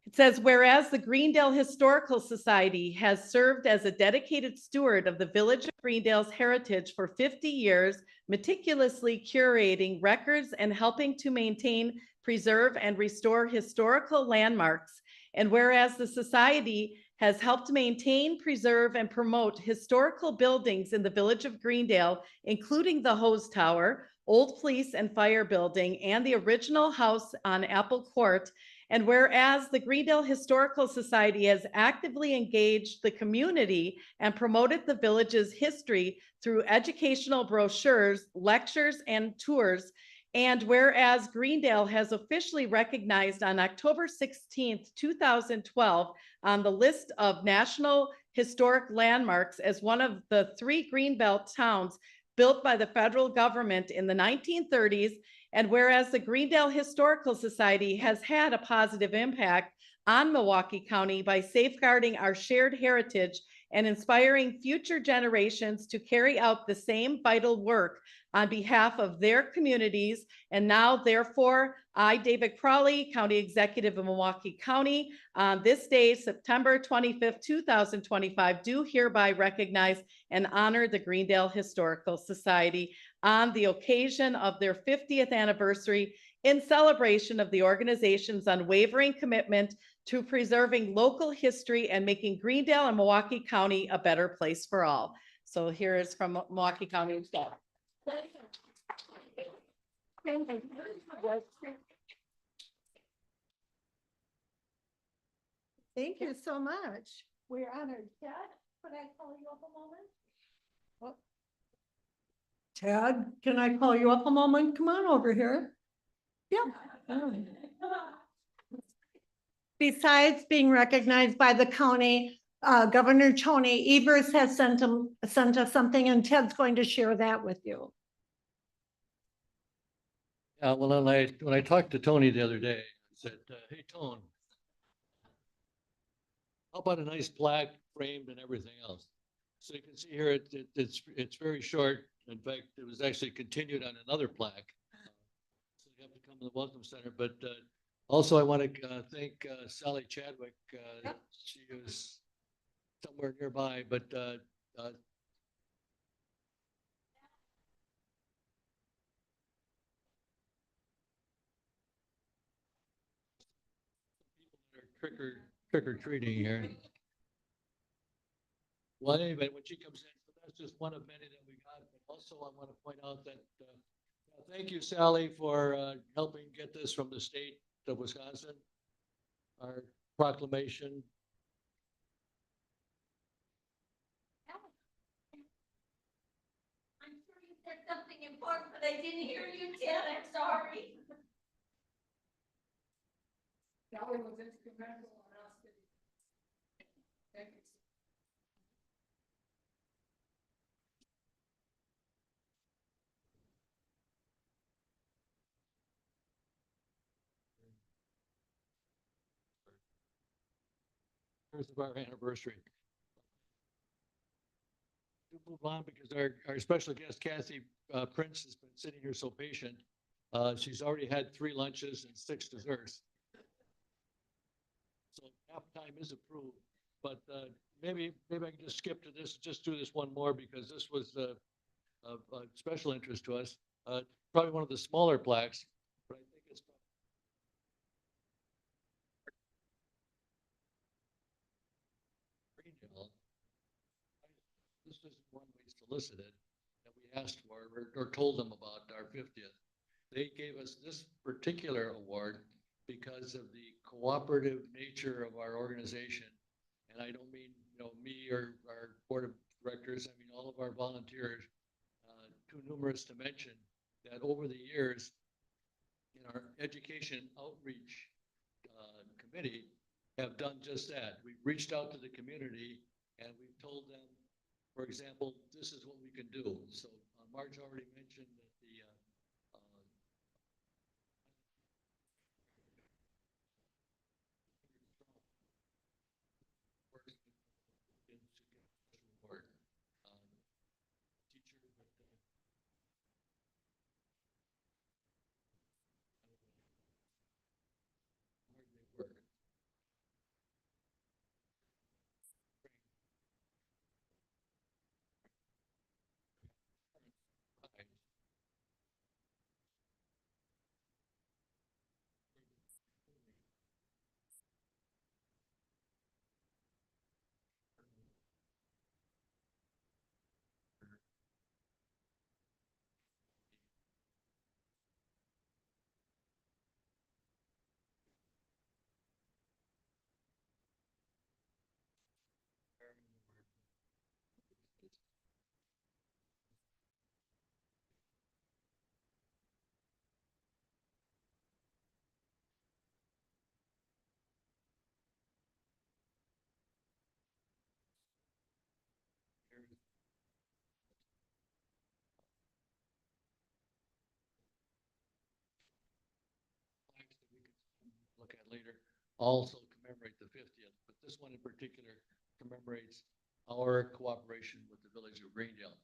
It says, whereas the Greendale Historical Society has served as a dedicated steward of the village of Greendale's heritage for 50 years, meticulously curating records and helping to maintain, preserve, and restore historical landmarks. And whereas the society has helped maintain, preserve, and promote historical buildings in the village of Greendale, including the Hose Tower, Old Police and Fire Building, and the original house on Apple Court. And whereas the Greendale Historical Society has actively engaged the community and promoted the village's history through educational brochures, lectures, and tours. And whereas Greendale has officially recognized on October 16th, 2012, on the list of National Historic Landmarks as one of the 3 Greenbelt towns built by the federal government in the 1930s, and whereas the Greendale Historical Society has had a positive impact on Milwaukee County by safeguarding our shared heritage and inspiring future generations to carry out the same vital work on behalf of their communities. And now, therefore, I, David Crawley, County Executive of Milwaukee County, on this day, September 25th, 2025, do hereby recognize and honor the Greendale Historical Society on the occasion of their 50th anniversary in celebration of the organization's unwavering commitment to preserving local history and making Greendale and Milwaukee County a better place for all. So here is from Milwaukee County staff. Thank you so much. We're honored. Ted, could I call you up a moment? Ted, can I call you up a moment? Come on over here. Yeah. Besides being recognized by the county, Governor Tony Evers has sent us something, and Ted's going to share that with you. Well, when I talked to Tony the other day, I said, hey, Tone, how about a nice plaque framed and everything else? So you can see here, it's very short. In fact, it was actually continued on another plaque. So you have to come to the Welcome Center. But also I want to thank Sally Chadwick. She was somewhere nearby, but trick or treating here. Well, anyway, when she comes in, so that's just one of many that we got. But also, I want to point out that thank you, Sally, for helping get this from the state of Wisconsin. Our proclamation. I'm sure you said something important, but I didn't hear you, Ted. I'm sorry. Sally was instrumental in us getting. Thank you. Years of our anniversary. We'll move on because our special guest, Kathy Prince, has been sitting here so patient. She's already had 3 lunches and 6 desserts. So half time is approved, but maybe I can just skip to this, just do this one more because this was of special interest to us. Probably one of the smaller plaques, but I think it's Greendale. This is one we solicited that we asked for or told them about our 50th. They gave us this particular award because of the cooperative nature of our organization. And I don't mean, me or our board of directors, I mean all of our volunteers, too numerous to mention, that over the years in our education outreach committee have done just that. We've reached out to the community and we've told them, for example, this is what we can do. So Marge already mentioned that the award. Teacher, but hard work. later, also commemorate the 50th. But this one in particular commemorates our cooperation with the village of Greendale.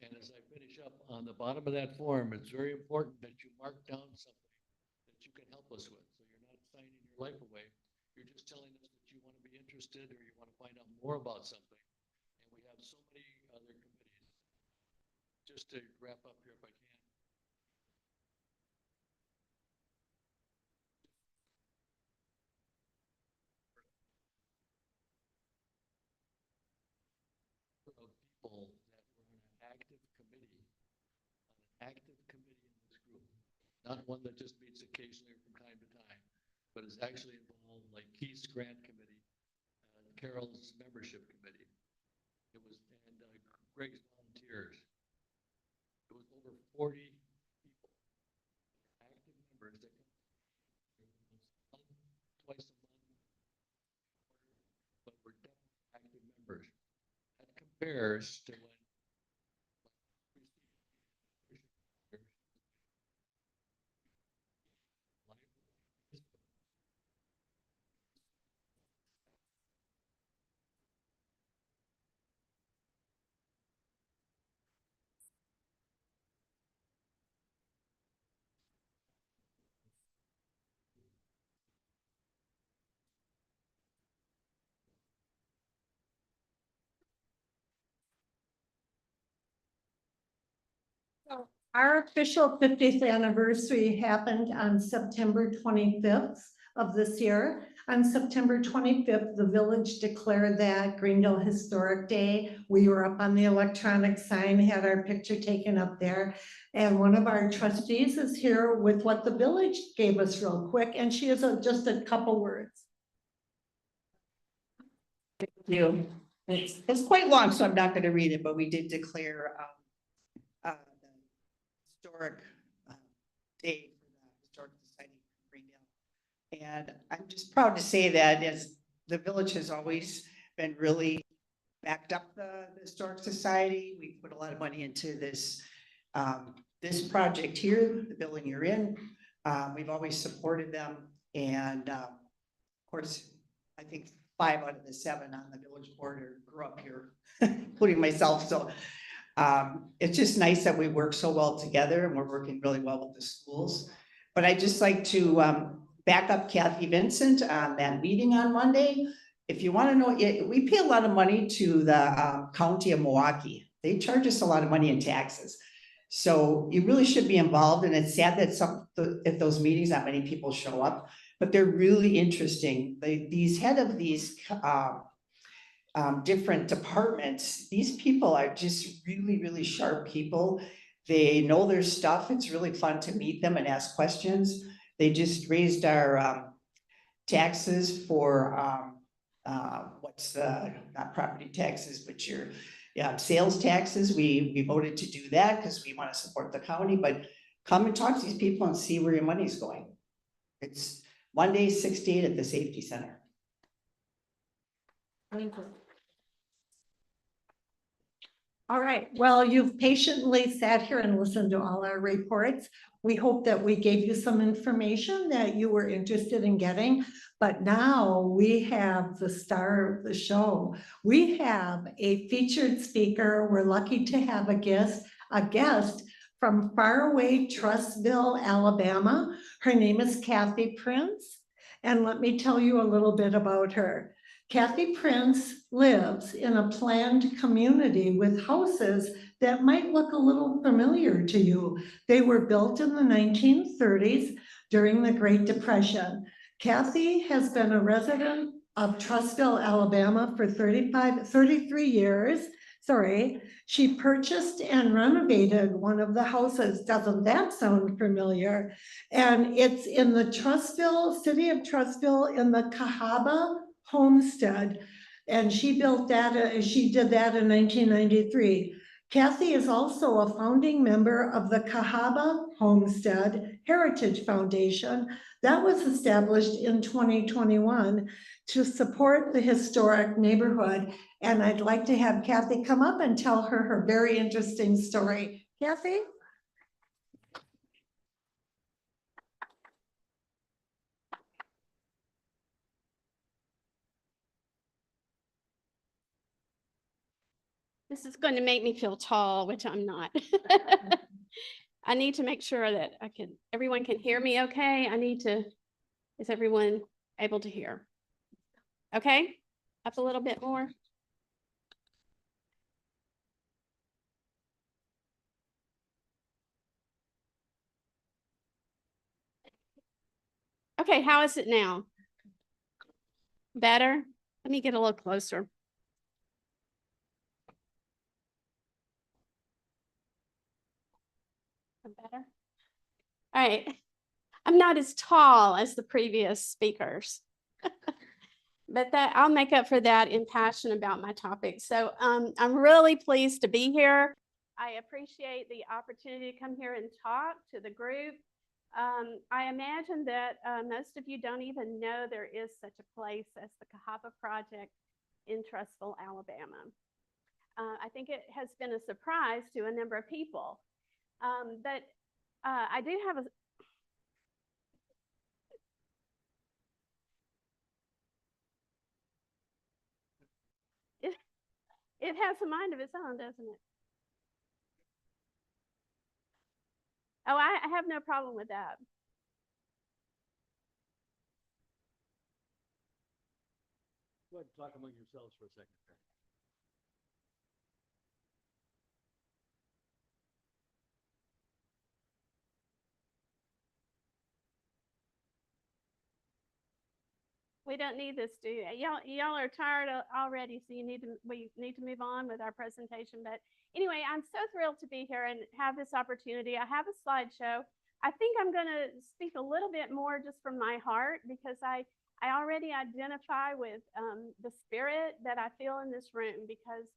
And as I finish up, on the bottom of that form, it's very important that you mark down something that you can help us with. So you're not signing your life away. You're just telling us that you want to be interested or you want to find out more about something. And we have so many other committees. Just to wrap up here, if I can. Of people that were on an active committee in this group, not one that just meets occasionally or from time to time, but is actually involved, like Keith's grant committee, Carol's membership committee. It was, and Greg's volunteers. It was over 40 people, active members that come twice a month, but we're definitely active members. That compares to when Our official 50th anniversary happened on September 25th of this year. On September 25th, the village declared that Greendale Historic Day. We were up on the electronic sign, had our picture taken up there. And one of our trustees is here with what the village gave us real quick, and she has just a couple words. Thank you. It's quite long, so I'm not going to read it, but we did declare the historic day for the Historic Society of Greendale. And I'm just proud to say that as the village has always been really backed up the Historic Society. We put a lot of money into this this project here, the building you're in. We've always supported them. And of course, I think 5 out of the 7 on the village board grew up here, including myself. So it's just nice that we work so well together and we're working really well with the schools. But I'd just like to back up Kathy Vincent on that meeting on Monday. If you want to know, we pay a lot of money to the county of Milwaukee. They charge us a lot of money in taxes. So you really should be involved. And it's sad that at those meetings, not many people show up, but they're really interesting. These head of these different departments, these people are just really, really sharp people. They know their stuff. It's really fun to meet them and ask questions. They just raised our taxes for not property taxes, but your sales taxes. We voted to do that because we want to support the county, but come and talk to these people and see where your money's going. It's Monday, 6 to 8 at the Safety Center. All right, well, you've patiently sat here and listened to all our reports. We hope that we gave you some information that you were interested in getting, but now we have the star of the show. We have a featured speaker. We're lucky to have a guest from faraway Trussville, Alabama. Her name is Kathy Prince, and let me tell you a little bit about her. Kathy Prince lives in a planned community with houses that might look a little familiar to you. They were built in the 1930s during the Great Depression. Kathy has been a resident of Trussville, Alabama for 33 years. She purchased and renovated one of the houses. Doesn't that sound familiar? And it's in the city of Trussville in the Cahaba homestead, and she built that. She did that in 1993. Kathy is also a founding member of the Cahaba Homestead Heritage Foundation that was established in 2021 to support the historic neighborhood. And I'd like to have Kathy come up and tell her very interesting story. Kathy? This is going to make me feel tall, which I'm not. I need to make sure that everyone can hear me okay. Is everyone able to hear? Okay, up a little bit more. Okay, how is it now? Better? Let me get a little closer. Better? All right. I'm not as tall as the previous speakers. But that I'll make up for that in passion about my topic. So I'm really pleased to be here. I appreciate the opportunity to come here and talk to the group. I imagine that most of you don't even know there is such a place as the Cahaba Project in Trussville, Alabama. I think it has been a surprise to a number of people. But I do have it has a mind of its own, doesn't it? Oh, I have no problem with that. Go ahead and talk among yourselves for a second. We don't need this, do you? Y'all are tired already, so we need to move on with our presentation. But anyway, I'm so thrilled to be here and have this opportunity. I have a slideshow. I think I'm going to speak a little bit more just from my heart because I already identify with the spirit that I feel in this room because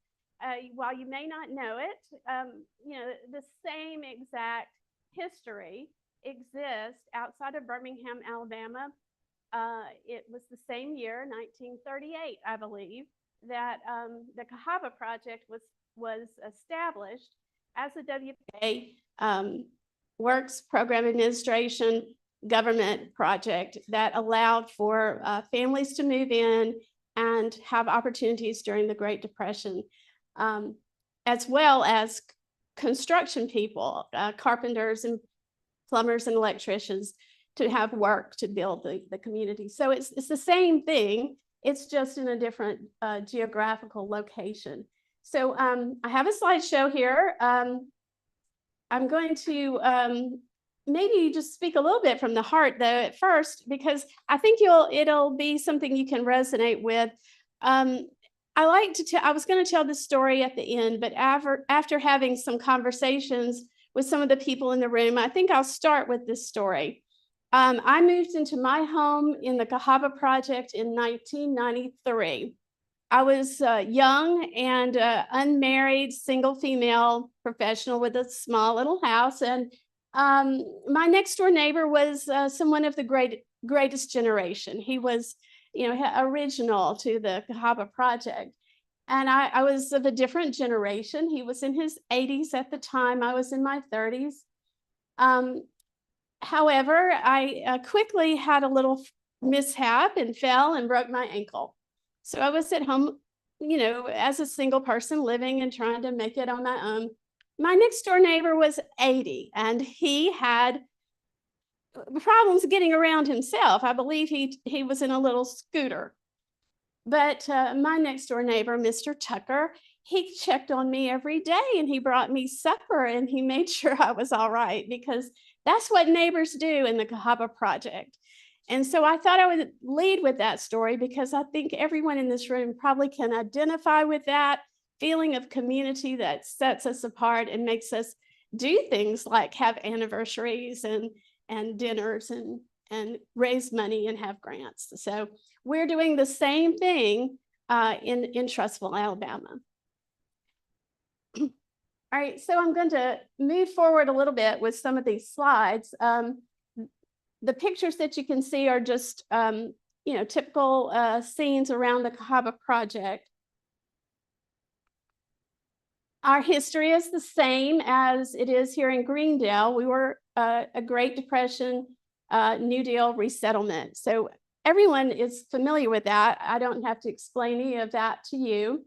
while you may not know it, the same exact history exists outside of Birmingham, Alabama. It was the same year, 1938, I believe, that the Cahaba Project was established as a WPA Works Program Administration government project that allowed for families to move in and have opportunities during the Great Depression, as well as construction people, carpenters and plumbers and electricians to have work to build the community. So it's the same thing. It's just in a different geographical location. So I have a slideshow here. I'm going to maybe just speak a little bit from the heart though at first, because I think it'll be something you can resonate with. I was going to tell this story at the end, but after having some conversations with some of the people in the room, I think I'll start with this story. I moved into my home in the Cahaba Project in 1993. I was young and unmarried, single female professional with a small little house. And my next door neighbor was someone of the greatest generation. He was, original to the Cahaba Project. And I was of a different generation. He was in his 80s at the time. I was in my 30s. However, I quickly had a little mishap and fell and broke my ankle. So I was at home, as a single person living and trying to make it on my own. My next door neighbor was 80 and he had problems getting around himself. I believe he was in a little scooter. But my next door neighbor, Mr. Tucker, he checked on me every day and he brought me supper and he made sure I was all right because that's what neighbors do in the Cahaba Project. And so I thought I would lead with that story because I think everyone in this room probably can identify with that feeling of community that sets us apart and makes us do things like have anniversaries and dinners and raise money and have grants. So we're doing the same thing in Trussville, Alabama. All right, so I'm going to move forward a little bit with some of these slides. The pictures that you can see are just, typical scenes around the Cahaba Project. Our history is the same as it is here in Greendale. We were a Great Depression New Deal resettlement. So everyone is familiar with that. I don't have to explain any of that to you.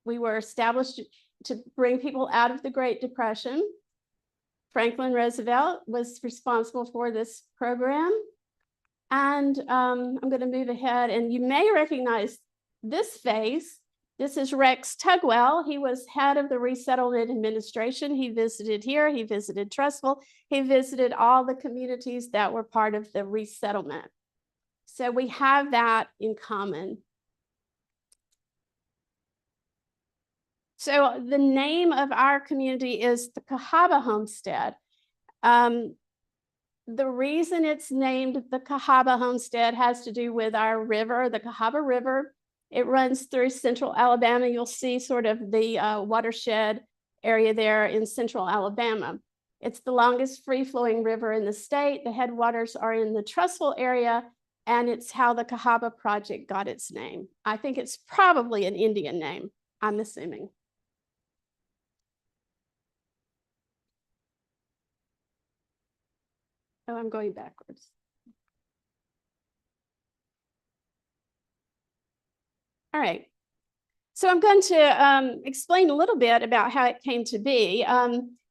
We were established to bring people out of the Great Depression. Franklin Roosevelt was responsible for this program. And I'm going to move ahead, and you may recognize this face. This is Rex Tugwell. He was head of the Resettlement Administration. He visited here, he visited Trussville, he visited all the communities that were part of the resettlement. So we have that in common. So the name of our community is the Cahaba Homestead. The reason it's named the Cahaba Homestead has to do with our river, the Cahaba River. It runs through central Alabama. You'll see sort of the watershed area there in central Alabama. It's the longest free-flowing river in the state. The headwaters are in the Trussville area, and it's how the Cahaba Project got its name. I think it's probably an Indian name, I'm assuming. Oh, I'm going backwards. All right. So I'm going to explain a little bit about how it came to be.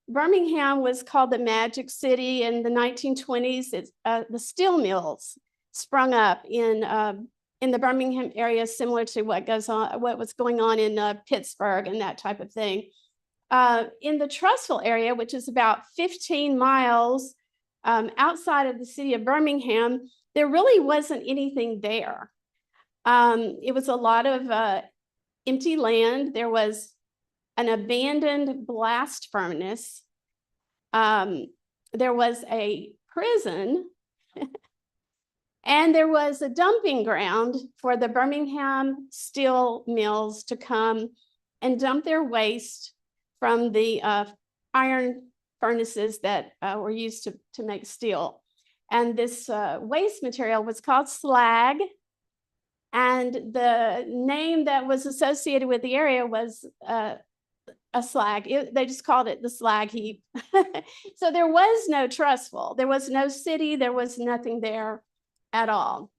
Birmingham was called the Magic City in the 1920s. It's, the steel mills sprung up in the Birmingham area, similar to what was going on in Pittsburgh and that type of thing. In the Trussville area, which is about 15 miles outside of the city of Birmingham, there really wasn't anything there. It was a lot of empty land. There was an abandoned blast furnace. There was a prison and there was a dumping ground for the Birmingham steel mills to come and dump their waste from the iron furnaces that were used to make steel. And this waste material was called slag. And the name that was associated with the area was a slag. They just called it the slag heap. So there was no Trussville. There was no city. There was nothing there at all.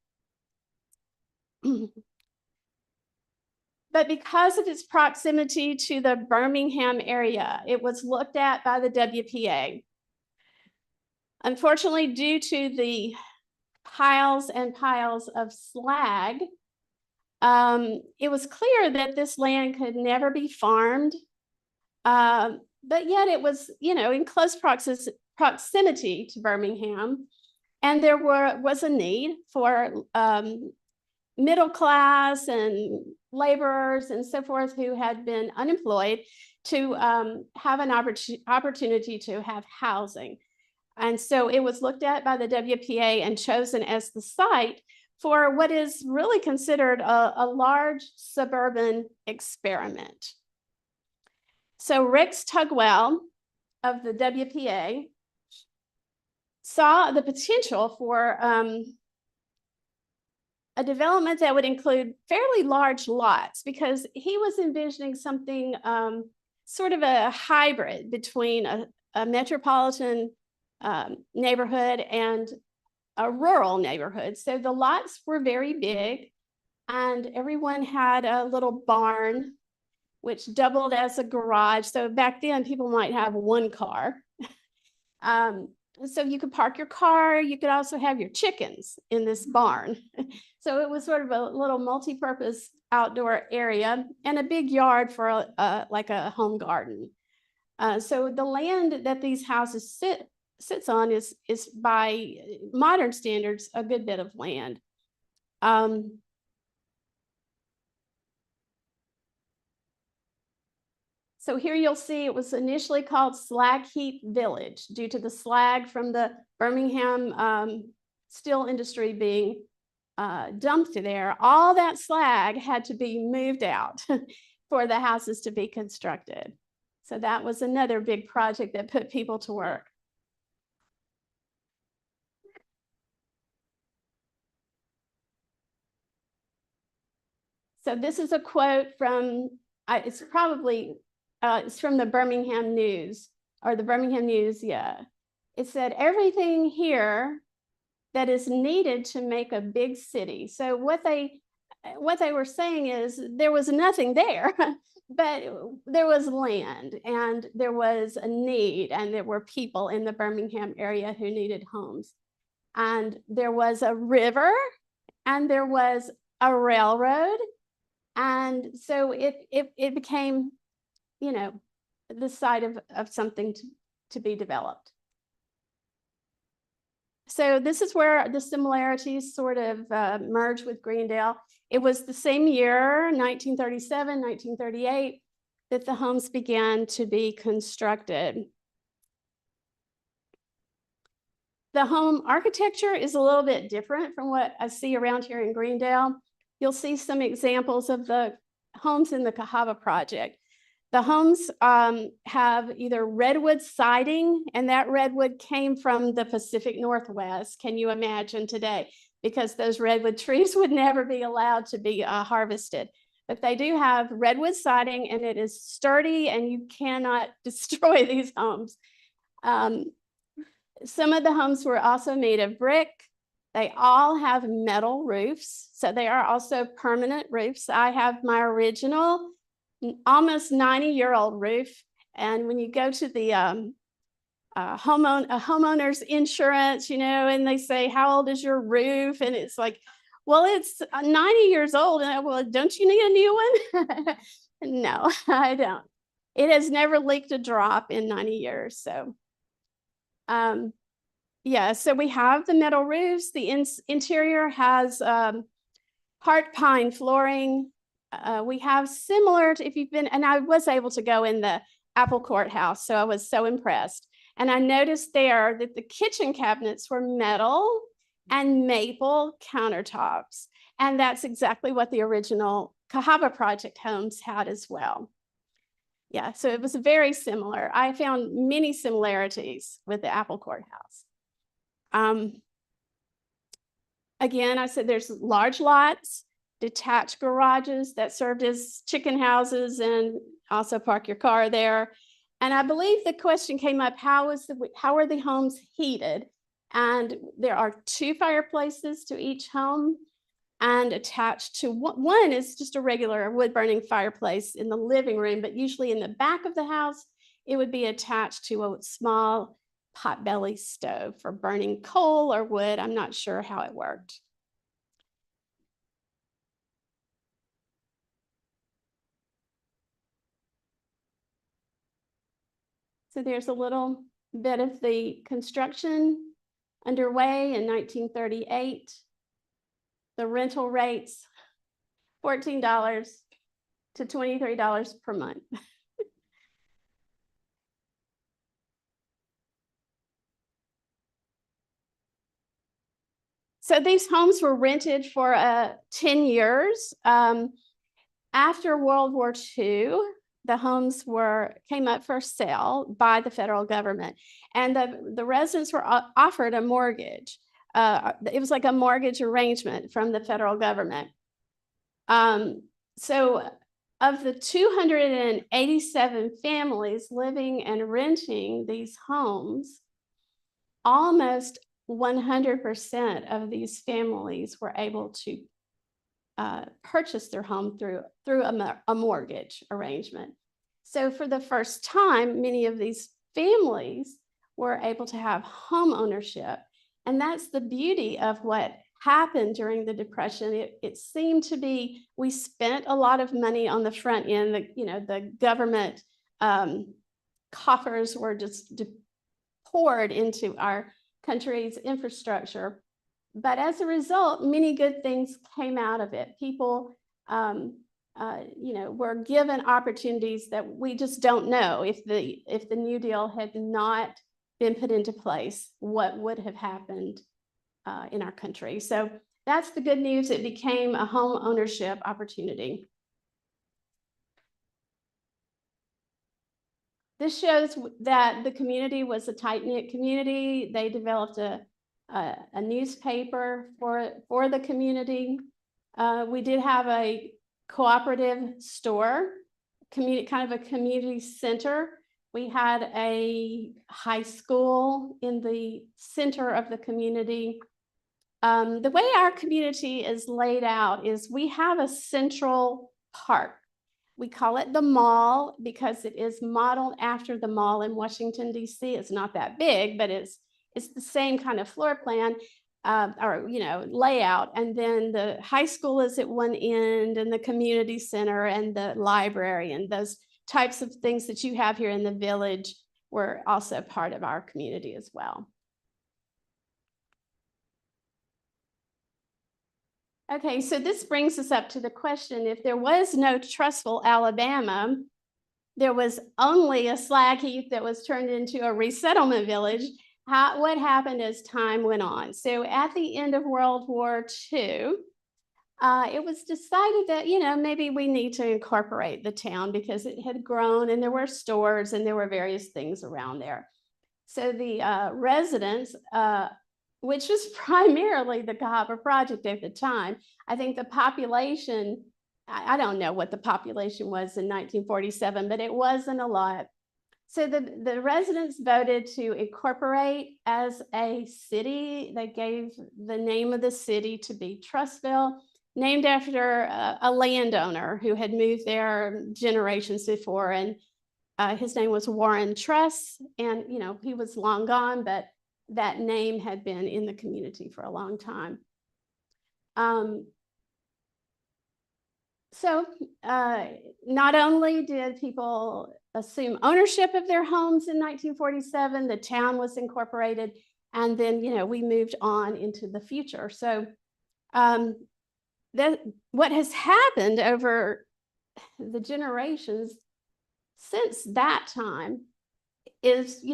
But because of its proximity to the Birmingham area, it was looked at by the WPA. Unfortunately, due to the piles and piles of slag, it was clear that this land could never be farmed. But yet it was, in close proximity to Birmingham. And there was a need for middle class and laborers and so forth who had been unemployed to have an opportunity to have housing. And so it was looked at by the WPA and chosen as the site for what is really considered a large suburban experiment. So Rex Tugwell of the WPA saw the potential for a development that would include fairly large lots, because he was envisioning something sort of a hybrid between a metropolitan neighborhood and a rural neighborhood. So the lots were very big and everyone had a little barn which doubled as a garage. So back then people might have one car. So you could park your car. You could also have your chickens in this barn. So it was sort of a little multi-purpose outdoor area and a big yard for like a home garden. So the land that these houses sits on is by modern standards a good bit of land. So here you'll see it was initially called Slag Heap Village due to the slag from the Birmingham steel industry being dumped there. All that slag had to be moved out for the houses to be constructed. So that was another big project that put people to work. So this is a quote from, it's from the Birmingham News, or the Birmingham News, yeah. It said, everything here that is needed to make a big city. So what they what they were saying is there was nothing there, but there was land and there was a need, and there were people in the Birmingham area who needed homes. And there was a river and there was a railroad. And so it became, you know, the site of something to be developed. So this is where the similarities sort of merge with Greendale. It was the same year, 1937, 1938, that the homes began to be constructed. The home architecture is a little bit different from what I see around here in Greendale. You'll see some examples of the homes in the Cahaba project. The homes have either redwood siding, and that redwood came from the Pacific Northwest. Can you imagine today? Because those redwood trees would never be allowed to be harvested. But they do have redwood siding, and it is sturdy, and you cannot destroy these homes. Some of the homes were also made of brick. They all have metal roofs, so they are also permanent roofs. I have my original almost 90-year-old roof. And when you go to the homeowner's insurance, you know, and they say, how old is your roof? And it's like, well, it's 90 years old. And well, don't you need a new one? No, I don't. It has never leaked a drop in 90 years. So, yeah, so we have the metal roofs. The interior has heart pine flooring. We have similar to, if you've been, and I was able to go in the Apple Courthouse, so I was so impressed. And I noticed there that the kitchen cabinets were metal and maple countertops. And that's exactly what the original Cahaba project homes had as well. Yeah, so it was very similar. I found many similarities with the Apple Courthouse. Again, I said there's large lots, detached garages that served as chicken houses and also park your car there. And I believe the question came up, how are the homes heated? And there are 2 fireplaces to each home, and attached to one is just a regular wood burning fireplace in the living room, but usually in the back of the house, it would be attached to a small potbelly stove for burning coal or wood. I'm not sure how it worked. So there's a little bit of the construction underway in 1938. The rental rates, $14 to $23 per month. So these homes were rented for 10 years. After World War II, the homes came up for sale by the federal government, and the residents were offered a mortgage. It was like a mortgage arrangement from the federal government. So of the 287 families living and renting these homes, almost 100% of these families were able to purchase their home through a mortgage arrangement. So for the first time, many of these families were able to have home ownership. And that's the beauty of what happened during the Depression. It seemed to be, we spent a lot of money on the front end. The government coffers were just poured into our country's infrastructure. But as a result, many good things came out of it. People, were given opportunities that we just don't know. If the New Deal had not been put into place, what would have happened in our country? So that's the good news. It became a home ownership opportunity. This shows that the community was a tight-knit community. They developed a newspaper for the community. We did have a cooperative store, kind of a community center. We had a high school in the center of the community. The way our community is laid out is we have a central park. We call it the mall because it is modeled after the mall in Washington, D.C. It's not that big, but it's the same kind of floor plan or, layout. And then the high school is at one end and the community center and the library and those types of things that you have here in the village were also part of our community as well. Okay, so this brings us up to the question, if there was no Trussville, Alabama, there was only a slag heap that was turned into a resettlement village, what happened as time went on? So at the end of World War II, it was decided that, maybe we need to incorporate the town because it had grown and there were stores and there were various things around there. So the residents, which was primarily the Cahaba Project at the time. I think the population, I don't know what the population was in 1947, but it wasn't a lot. So the residents voted to incorporate as a city. They gave the name of the city to be Trussville, named after a landowner who had moved there generations before. And his name was Warren Truss. And, he was long gone, but that name had been in the community for a long time. So not only did people assume ownership of their homes in 1947, the town was incorporated, and then, we moved on into the future. So what has happened over the generations since that time is,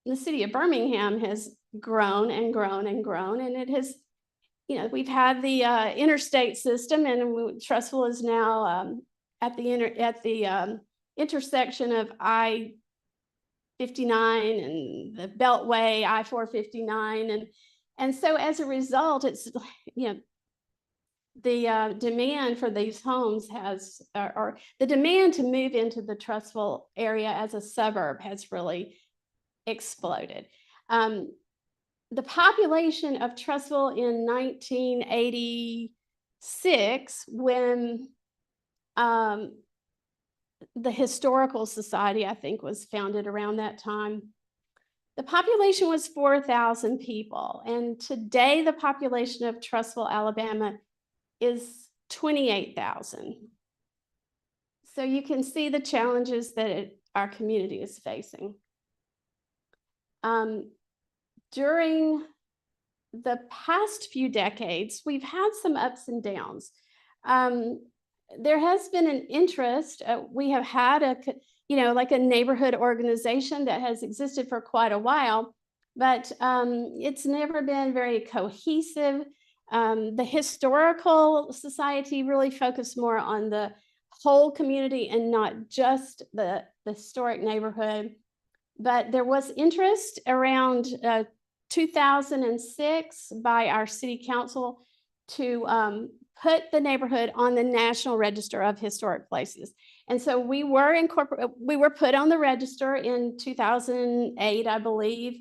the city of Birmingham has grown and grown and grown, and it has, we've had the interstate system, and Trussville is now at the intersection of I-59 and the Beltway, I-459, and so as a result, it's the demand for these homes has, or the demand to move into the Trussville area as a suburb has really exploded. The population of Trussville in 1986, when the Historical Society, I think, was founded around that time, the population was 4,000 people. And today, the population of Trussville, Alabama is 28,000. So you can see the challenges that our community is facing. During the past few decades, we've had some ups and downs. There has been an interest. We have had like a neighborhood organization that has existed for quite a while, but it's never been very cohesive. The Historical Society really focused more on the whole community and not just the historic neighborhood. But there was interest around 2006 by our city council to put the neighborhood on the National Register of Historic Places. And so we were put on the register in 2008, I believe.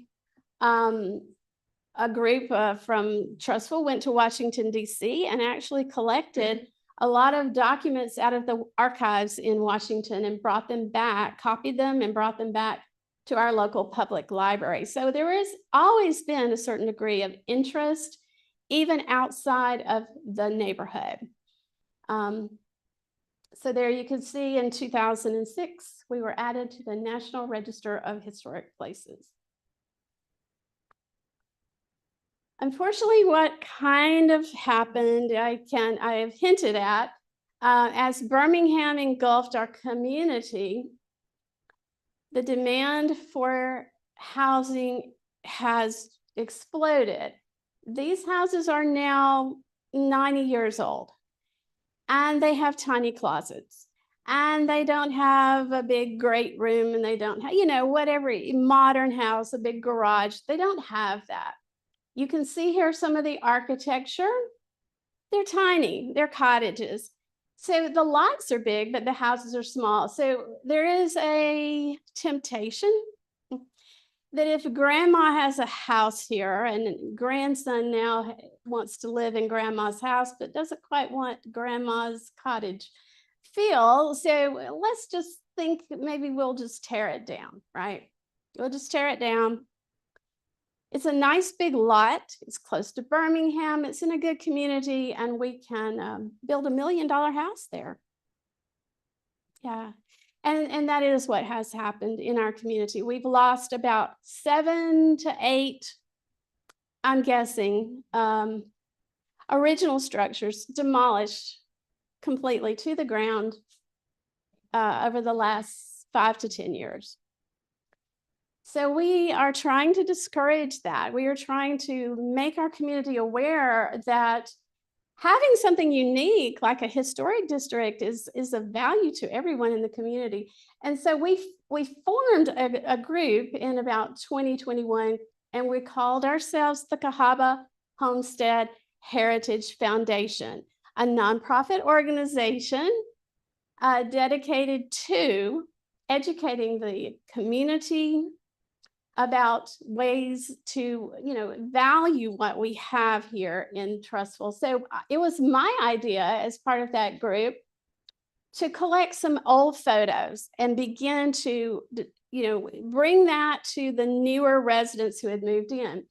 A group from Trussville went to Washington, D.C. and actually collected a lot of documents out of the archives in Washington and brought them back, copied them and brought them back to our local public library. So there has always been a certain degree of interest, even outside of the neighborhood. So there you can see in 2006, we were added to the National Register of Historic Places. Unfortunately, what kind of happened, I have hinted at, as Birmingham engulfed our community, the demand for housing has exploded. These houses are now 90 years old, and they have tiny closets, and they don't have a big great room, and they don't have, what every modern house, a big garage, they don't have that. You can see here some of the architecture. They're tiny, they're cottages. So the lots are big, but the houses are small. So there is a temptation that if grandma has a house here and grandson now wants to live in grandma's house, but doesn't quite want grandma's cottage feel, so let's just think maybe we'll just tear it down, right? We'll just tear it down. It's a nice big lot. It's close to Birmingham. It's in a good community, and we can build $1 million house there. Yeah. And that is what has happened in our community. We've lost about 7 to 8, I'm guessing, original structures demolished completely to the ground over the last 5 to 10 years. So we are trying to discourage that. We are trying to make our community aware that having something unique like a historic district is of value to everyone in the community. And so we formed a group in about 2021, and we called ourselves the Cahaba Homestead Heritage Foundation, a nonprofit organization dedicated to educating the community about ways to, value what we have here in Trustful. So it was my idea as part of that group to collect some old photos and begin to, bring that to the newer residents who had moved in.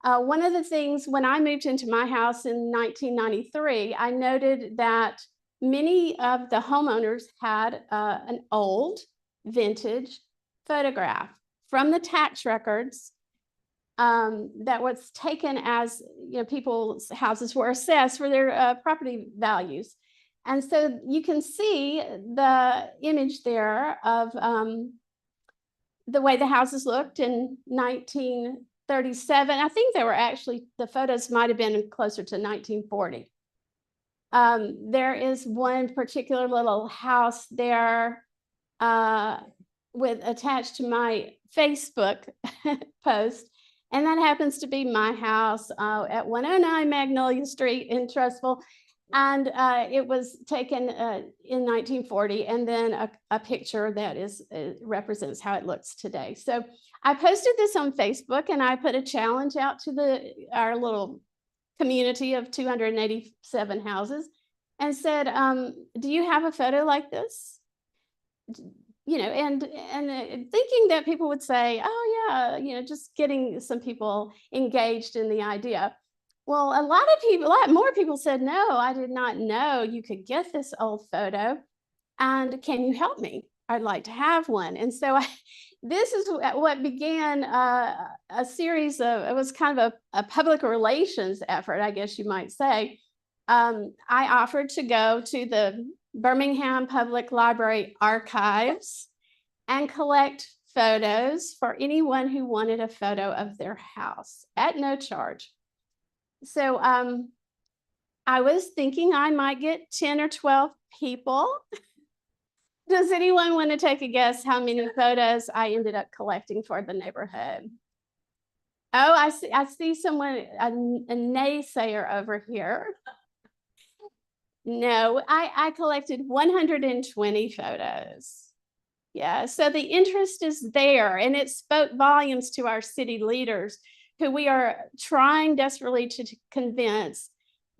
One of the things when I moved into my house in 1993, I noted that many of the homeowners had an old vintage photograph from the tax records that was taken as people's houses were assessed for their property values. And so you can see the image there of the way the houses looked in 1937. I think they were actually, the photos might have been closer to 1940. There is one particular little house there with attached to my Facebook post, and that happens to be my house at 109 Magnolia Street in Trustful, and it was taken in 1940, and then a picture that represents how it looks today. So I posted this on Facebook, and I put a challenge out to our little community of 287 houses, and said, do you have a photo like this? And thinking that people would say, oh yeah, just getting some people engaged in the idea. Well, a lot more people said, no, I did not know you could get this old photo, and can you help me? I'd like to have one. And so this is what began a series of, it was kind of a public relations effort, I guess you might say. I offered to go to the Birmingham Public Library archives and collect photos for anyone who wanted a photo of their house at no charge. So I was thinking I might get 10 or 12 people. Does anyone want to take a guess how many photos I ended up collecting for the neighborhood? Oh, I see someone, a naysayer over here. No, I collected 120 photos. Yeah, so the interest is there, and it spoke volumes to our city leaders, who we are trying desperately to convince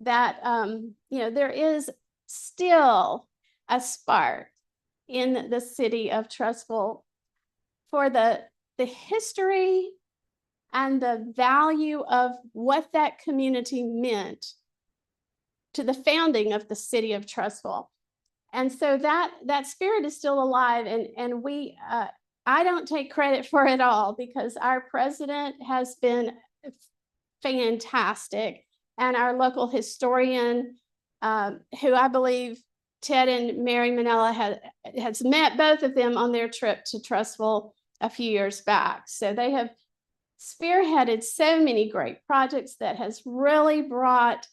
that there is still a spark in the city of Trustful for the history and the value of what that community meant to the founding of the city of Trustful. And so that spirit is still alive, and we I don't take credit for it all, because our president has been fantastic, and our local historian, who I believe Ted and Mary Manella has met both of them on their trip to Trustful a few years back. So they have spearheaded so many great projects that has really brought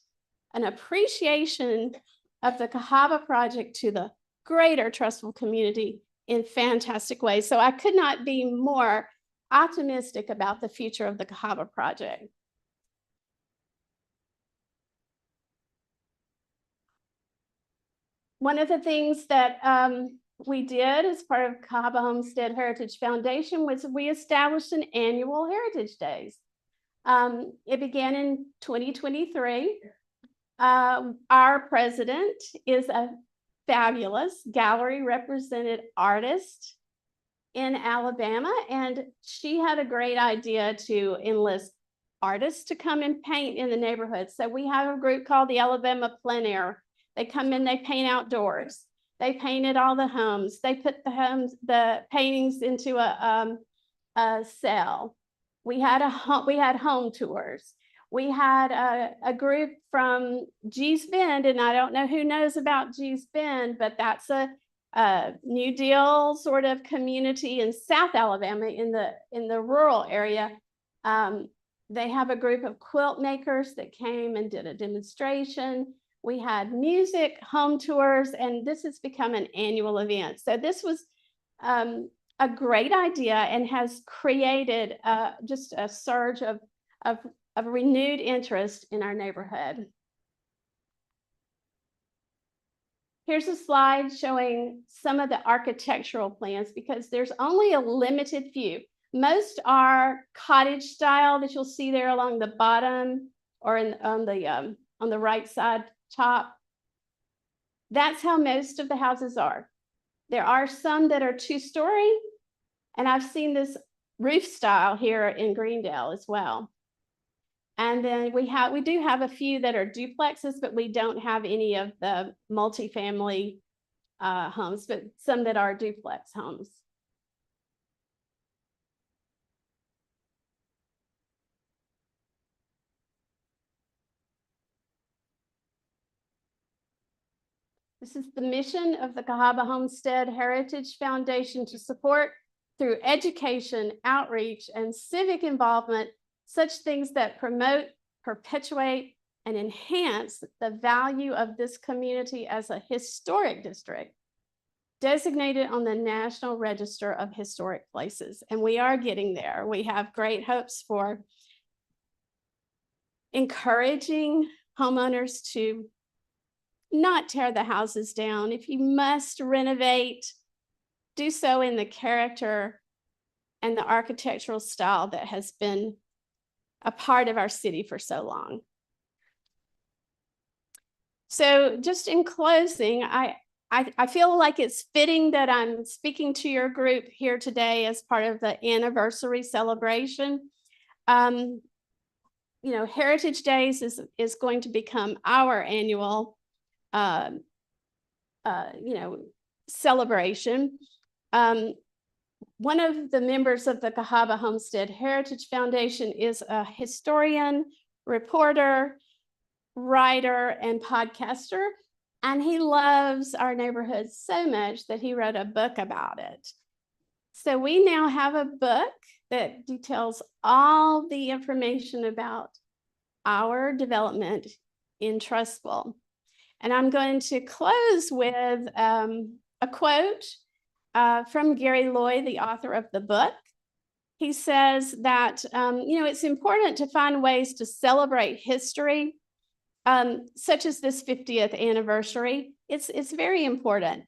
an appreciation of the Cahaba project to the greater Trustful community in fantastic ways. So I could not be more optimistic about the future of the Cahaba project. One of the things that we did as part of Cahaba Homestead Heritage Foundation was we established an annual Heritage Days. It began in 2023. Our president is a fabulous gallery represented artist in Alabama, and she had a great idea to enlist artists to come and paint in the neighborhood. So we have a group called the Alabama Plein Air. They come in, they paint outdoors. They painted all the homes. They put the paintings into a cell. We had home tours. We had a group from Gee's Bend, and I don't know who knows about Gee's Bend, but that's a New Deal sort of community in South Alabama in the rural area. They have a group of quilt makers that came and did a demonstration. We had music, home tours, and this has become an annual event. So this was a great idea and has created just a surge of renewed interest in our neighborhood. Here's a slide showing some of the architectural plans because there's only a limited few. Most are cottage style that you'll see there along the bottom or on the right side top. That's how most of the houses are. There are some that are 2-story, and I've seen this roof style here in Greendale as well. And then we do have a few that are duplexes, but we don't have any of the multifamily homes, but some that are duplex homes. This is the mission of the Cahaba Homestead Heritage Foundation to support through education, outreach, and civic involvement, such things that promote, perpetuate, and enhance the value of this community as a historic district designated on the National Register of Historic Places. And we are getting there. We have great hopes for encouraging homeowners to not tear the houses down. If you must renovate, do so in the character and the architectural style that has been a part of our city for so long. So just in closing, I feel like it's fitting that I'm speaking to your group here today as part of the anniversary celebration. You know, Heritage Days is going to become our annual celebration. One of the members of the Cahaba Homestead Heritage Foundation is a historian, reporter, writer, and podcaster, and he loves our neighborhood so much that he wrote a book about it. So we now have a book that details all the information about our development in Trustful. And I'm going to close with a quote from Gary Lloyd, the author of the book. He says that, it's important to find ways to celebrate history, such as this 50th anniversary. It's very important.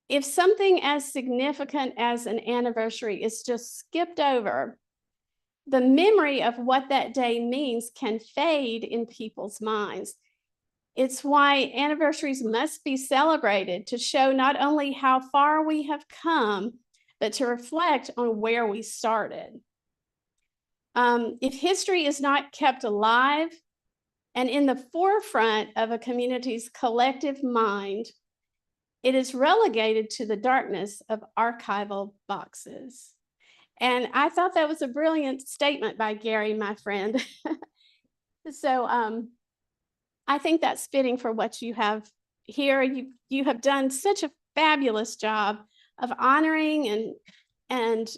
If something as significant as an anniversary is just skipped over, the memory of what that day means can fade in people's minds. It's why anniversaries must be celebrated to show not only how far we have come, but to reflect on where we started. If history is not kept alive and in the forefront of a community's collective mind, it is relegated to the darkness of archival boxes. And I thought that was a brilliant statement by Gary, my friend. So I think that's fitting for what you have here. You have done such a fabulous job of honoring and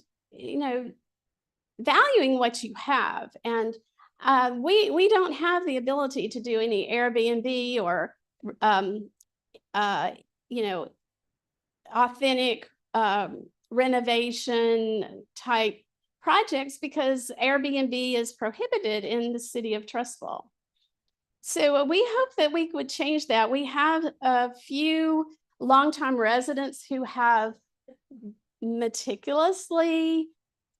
valuing what you have. And we don't have the ability to do any Airbnb or authentic renovation type projects because Airbnb is prohibited in the city of Trustful. So we hope that we would change that. We have a few longtime residents who have meticulously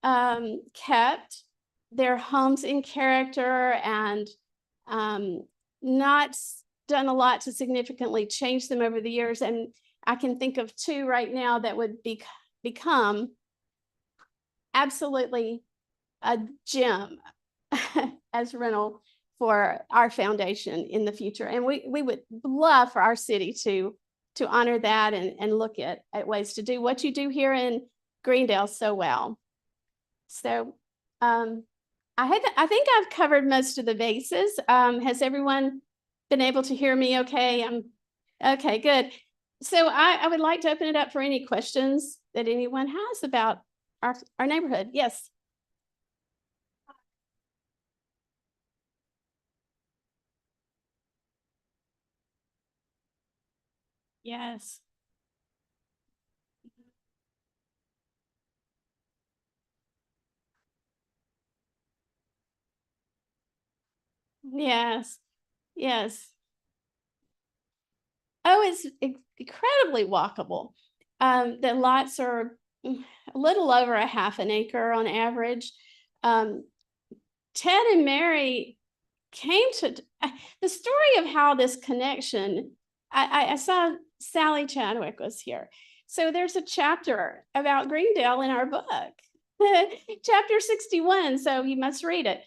kept their homes in character and not done a lot to significantly change them over the years. And I can think of two right now that would become absolutely a gem as rental for our foundation in the future. And we would love for our city to honor that and look at ways to do what you do here in Greendale so well. So I think I've covered most of the bases. Has everyone been able to hear me okay? Okay, good. So I would like to open it up for any questions that anyone has about our neighborhood. Yes. Yes. Yes. Yes. Oh, it's incredibly walkable. The lots are a little over a half an acre on average. Ted and Mary came to the story of how this connection. I saw Sally Chadwick was here. So there's a chapter about Greendale in our book, chapter 61. So you must read it.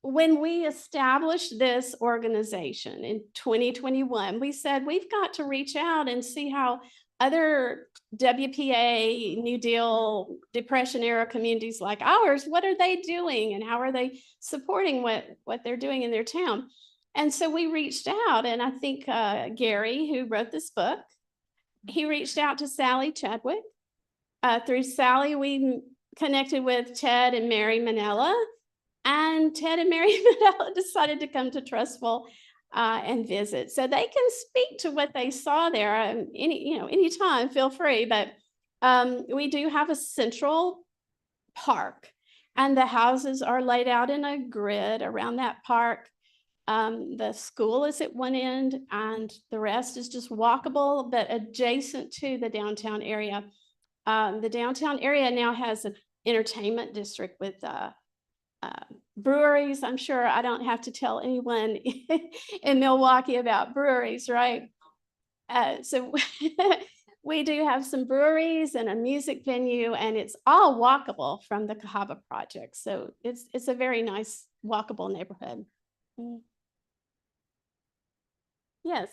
When we established this organization in 2021, we said we've got to reach out and see how other WPA, New Deal, Depression era communities like ours, what are they doing and how are they supporting what they're doing in their town? And so we reached out, and I think Gary, who wrote this book, he reached out to Sally Chadwick. Through Sally, we connected with Ted and Mary Manella, and Ted and Mary Manella decided to come to Trustful and visit. So they can speak to what they saw there anytime, feel free. But we do have a central park, and the houses are laid out in a grid around that park. The school is at one end, and the rest is just walkable, but adjacent to the downtown area. The downtown area now has an entertainment district with breweries. I'm sure I don't have to tell anyone in Milwaukee about breweries, right? So we do have some breweries and a music venue, and it's all walkable from the Cahaba project. So it's a very nice walkable neighborhood. Yes.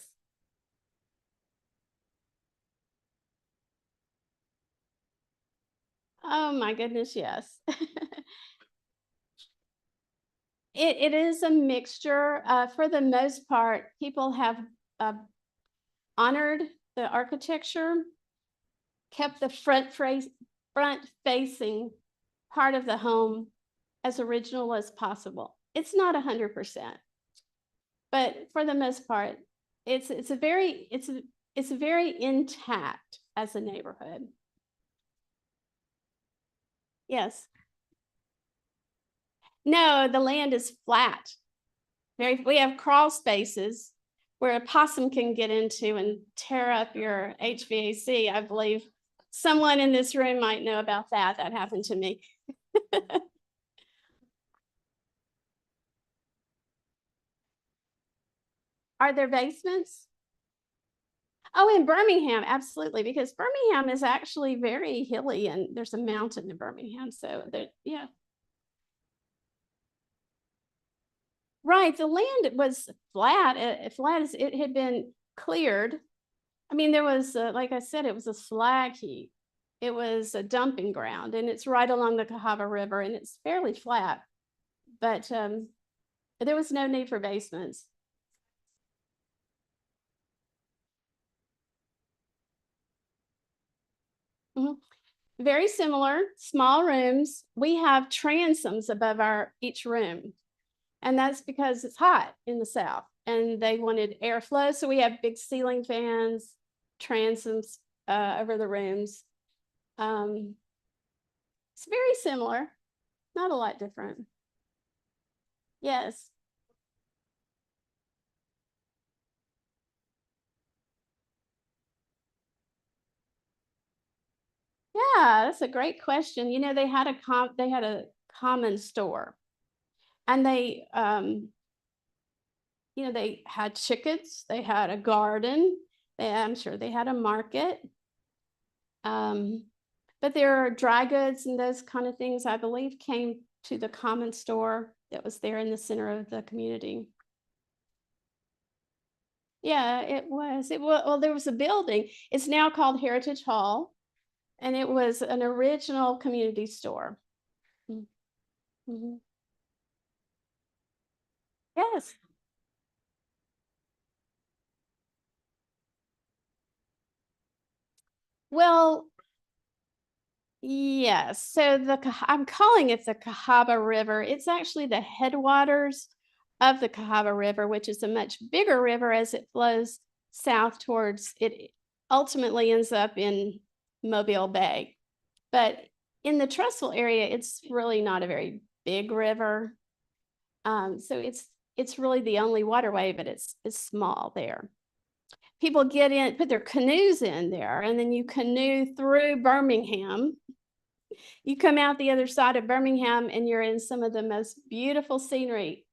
Oh my goodness, yes. It is a mixture. For the most part, people have honored the architecture, kept the front facing part of the home as original as possible. It's not 100%, but for the most part, it's very intact as a neighborhood. Yes. No, the land is flat. We have crawl spaces where a possum can get into and tear up your HVAC. I believe someone in this room might know about that. That happened to me. Are there basements? Oh, in Birmingham, absolutely, because Birmingham is actually very hilly and there's a mountain in Birmingham. So there, yeah. Right, the land was flat, flat as it had been cleared. I mean, there was, like I said, it was a slag heap. It was a dumping ground, and it's right along the Cahaba River, and it's fairly flat. But there was no need for basements. Very similar, small rooms. We have transoms above each room. And that's because it's hot in the South and they wanted airflow. So we have big ceiling fans, transoms over the rooms. It's very similar, not a lot different. Yes. that's a great question. You know, they had a common store, and they you know, they had chickens, they had a garden, I'm sure they had a market. But there are dry goods and those kind of things, I believe, came to the common store that was there in the center of the community. Yeah, it was. Well, there was a building. It's now called Heritage Hall, and it was an original community store. Mhm. Yes. Well, yes. So I'm calling it the Cahaba River. It's actually the headwaters of the Cahaba River, which is a much bigger river as it flows south towards it. Ultimately ends up in Mobile Bay. But in the Trussville area, it's really not a very big river. So it's really the only waterway, but it's small there. People get in, put their canoes in there, and then you canoe through Birmingham. You come out the other side of Birmingham, and you're in some of the most beautiful scenery.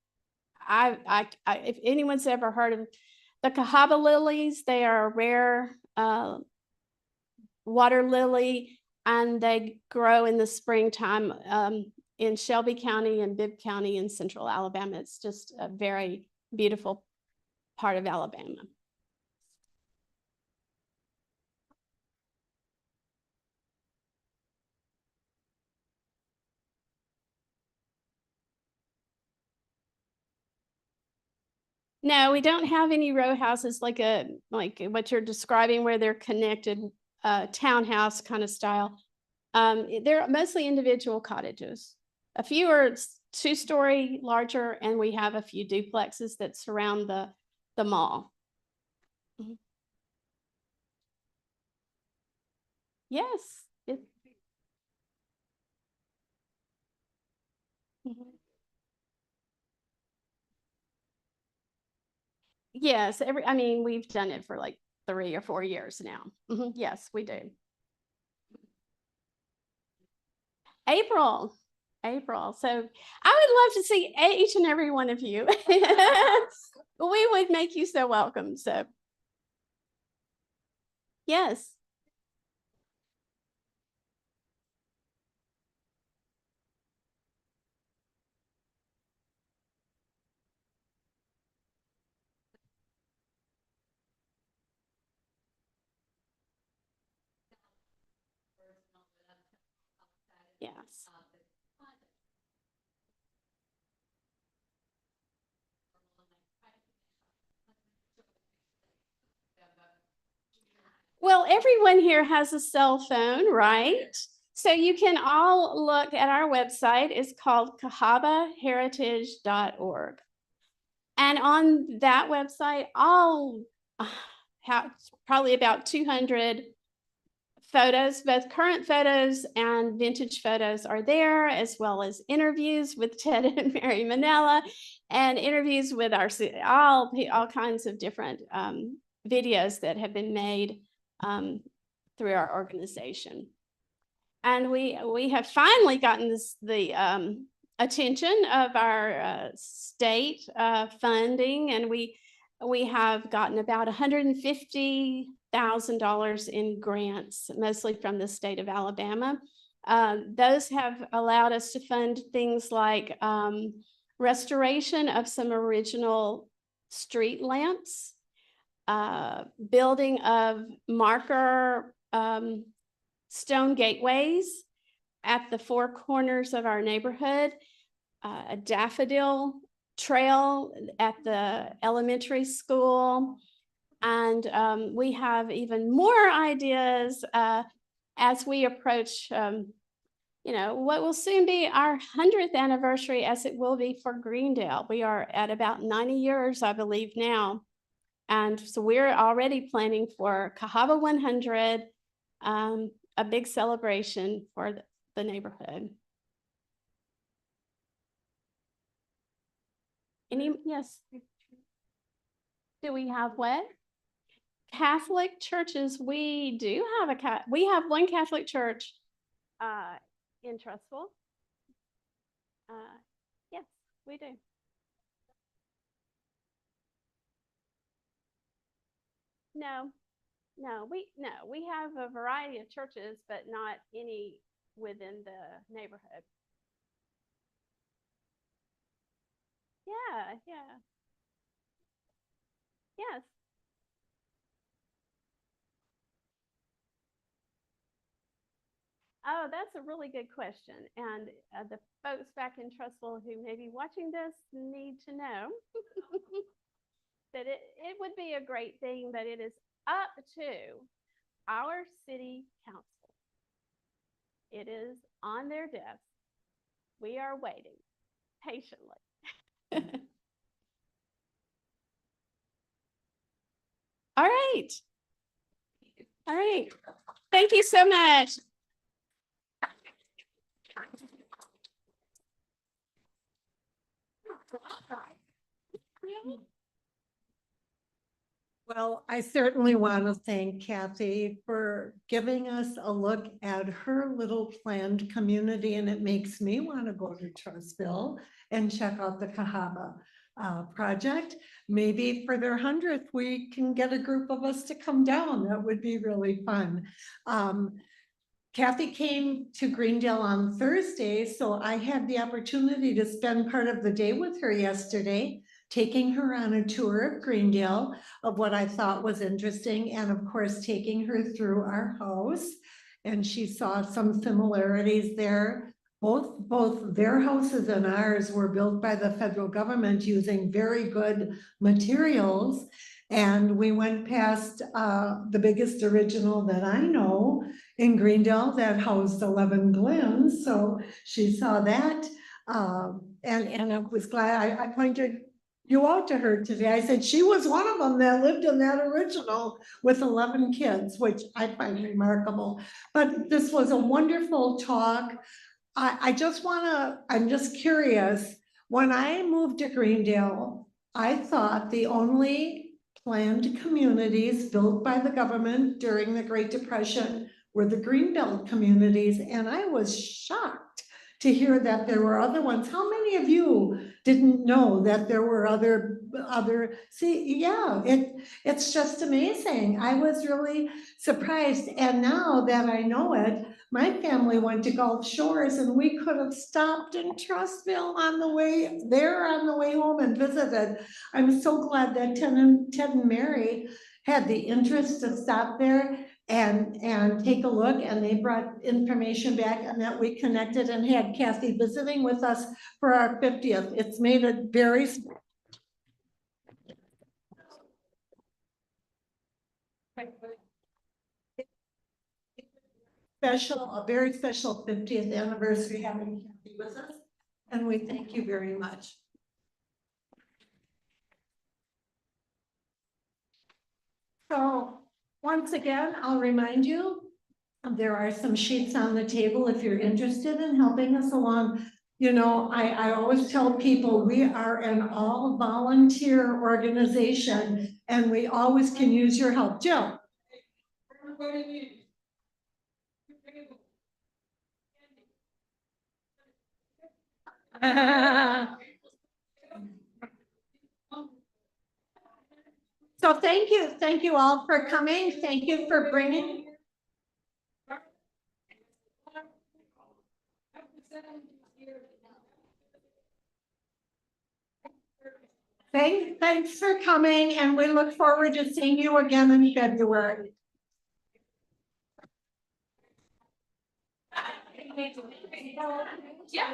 If anyone's ever heard of the Cahaba lilies, they are a rare water lily, and they grow in the springtime in Shelby County and Bibb County in central Alabama. It's just a very beautiful part of Alabama. No, we don't have any row houses like what you're describing where they're connected, townhouse kind of style. They're mostly individual cottages. A few are 2-story larger, and we have a few duplexes that surround the mall. Mhm. Yes. Mhm. Yes, I mean, we've done it for like 3 or 4 years now. Mhm. Yes, we do. April. So I would love to see each and every one of you. We would make you so welcome. So yes. Yes. Well, everyone here has a cell phone, right? So you can all look at our website. It's called cahabaheritage.org. And on that website, I'll have probably about 200 photos, both current photos and vintage photos are there, as well as interviews with Ted and Mary Manella, and interviews with all kinds of different videos that have been made through our organization. And we have finally gotten the attention of our state funding, and we have gotten about $150,000 in grants, mostly from the state of Alabama. Those have allowed us to fund things like restoration of some original street lamps, building of marker stone gateways at the 4 corners of our neighborhood, a daffodil trail at the elementary school. And we have even more ideas as we approach, what will soon be our 100th anniversary, as it will be for Greendale. We are at about 90 years, I believe now. And so we're already planning for Cahaba 100, a big celebration for the neighborhood. Yes. Do we have what? Catholic churches. We do have we have one Catholic church in Trustful. Yes, we do. No, no, we have a variety of churches, but not any within the neighborhood. Yeah, yeah. Yes. Oh, that's a really good question. And the folks back in Trustful who may be watching this need to know that it would be a great thing, but it is up to our city council. It is on their desk. We are waiting patiently. All right. All right. Thank you so much. Well, I certainly want to thank Kathy for giving us a look at her little planned community, and it makes me want to go to Trustville and check out the Cahaba project. Maybe for their 100th, we can get a group of us to come down. That would be really fun. Kathy came to Greendale on Thursday, so I had the opportunity to spend part of the day with her yesterday, taking her on a tour of Greendale of what I thought was interesting, and of course, taking her through our house. And she saw some similarities there. Both their houses and ours were built by the federal government using very good materials. And we went past the biggest original that I know in Greendale that housed 11 Glens. So she saw that. And I was glad I pointed you out to her today. I said she was one of them that lived in that original with 11 kids, which I find remarkable. But this was a wonderful talk. I'm just curious, when I moved to Greendale, I thought the only planned communities built by the government during the Great Depression were the Greenbelt communities, and I was shocked to hear that there were other ones. How many of you didn't know that there were other, yeah, it's just amazing. I was really surprised, and now that I know it, my family went to Gulf Shores and we could have stopped in Trustville on the way home and visited. I'm so glad that Ted and Mary had the interest to stop there and take a look, and they brought information back, and that we connected and had Kathy visiting with us for our 50th. It's made it very special, a very special 50th anniversary having Kathy with us, and we thank you very much. So once again, I'll remind you, there are some sheets on the table if you're interested in helping us along. You know, I always tell people we are an all volunteer organization and we always can use your help. Jill. So thank you all for coming. Thank you for bringing. Thanks for coming, and we look forward to seeing you again in February. Yeah.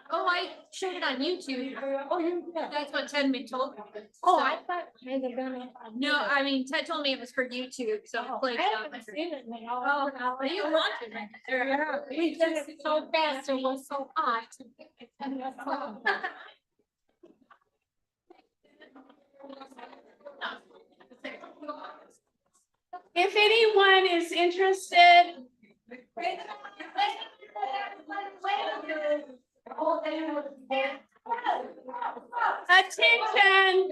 Oh, I showed it on YouTube. Oh, that's what Ted told me. Oh, So- I thought it might have been. No, I mean, Ted told me it was for YouTube, so. Oh, played I it on haven't my- seen it in a Oh, while. you watched it, right? Yeah, we did it so fast, it was so hot. If anyone is interested. Attention.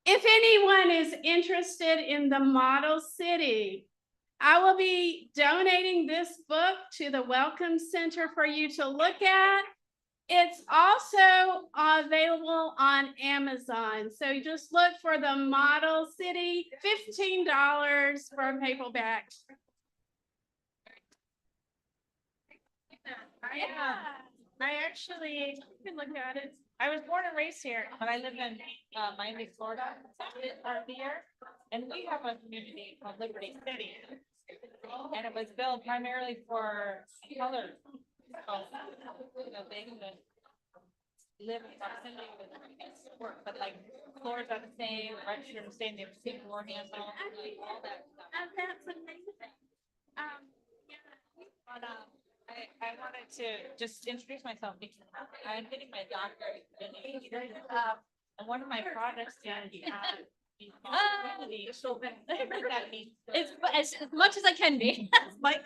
If anyone is interested in the model city, I will be donating this book to the Welcome Center for you to look at. It's also available on Amazon. So you just look for the model city, $15 for a paperback. I actually, you can look at it. I was born and raised here, but I live in Miami, Florida, part of the year. And we have a community called Liberty City. And it was built primarily for colored folks, you know, they can live in proximity with work, but like floors are the same, restrooms stay in the same floor handle, like all that stuff. That's amazing. But I wanted to just introduce myself because I'm getting my doctorate in and one of my projects is community. So that means As much as I can be. my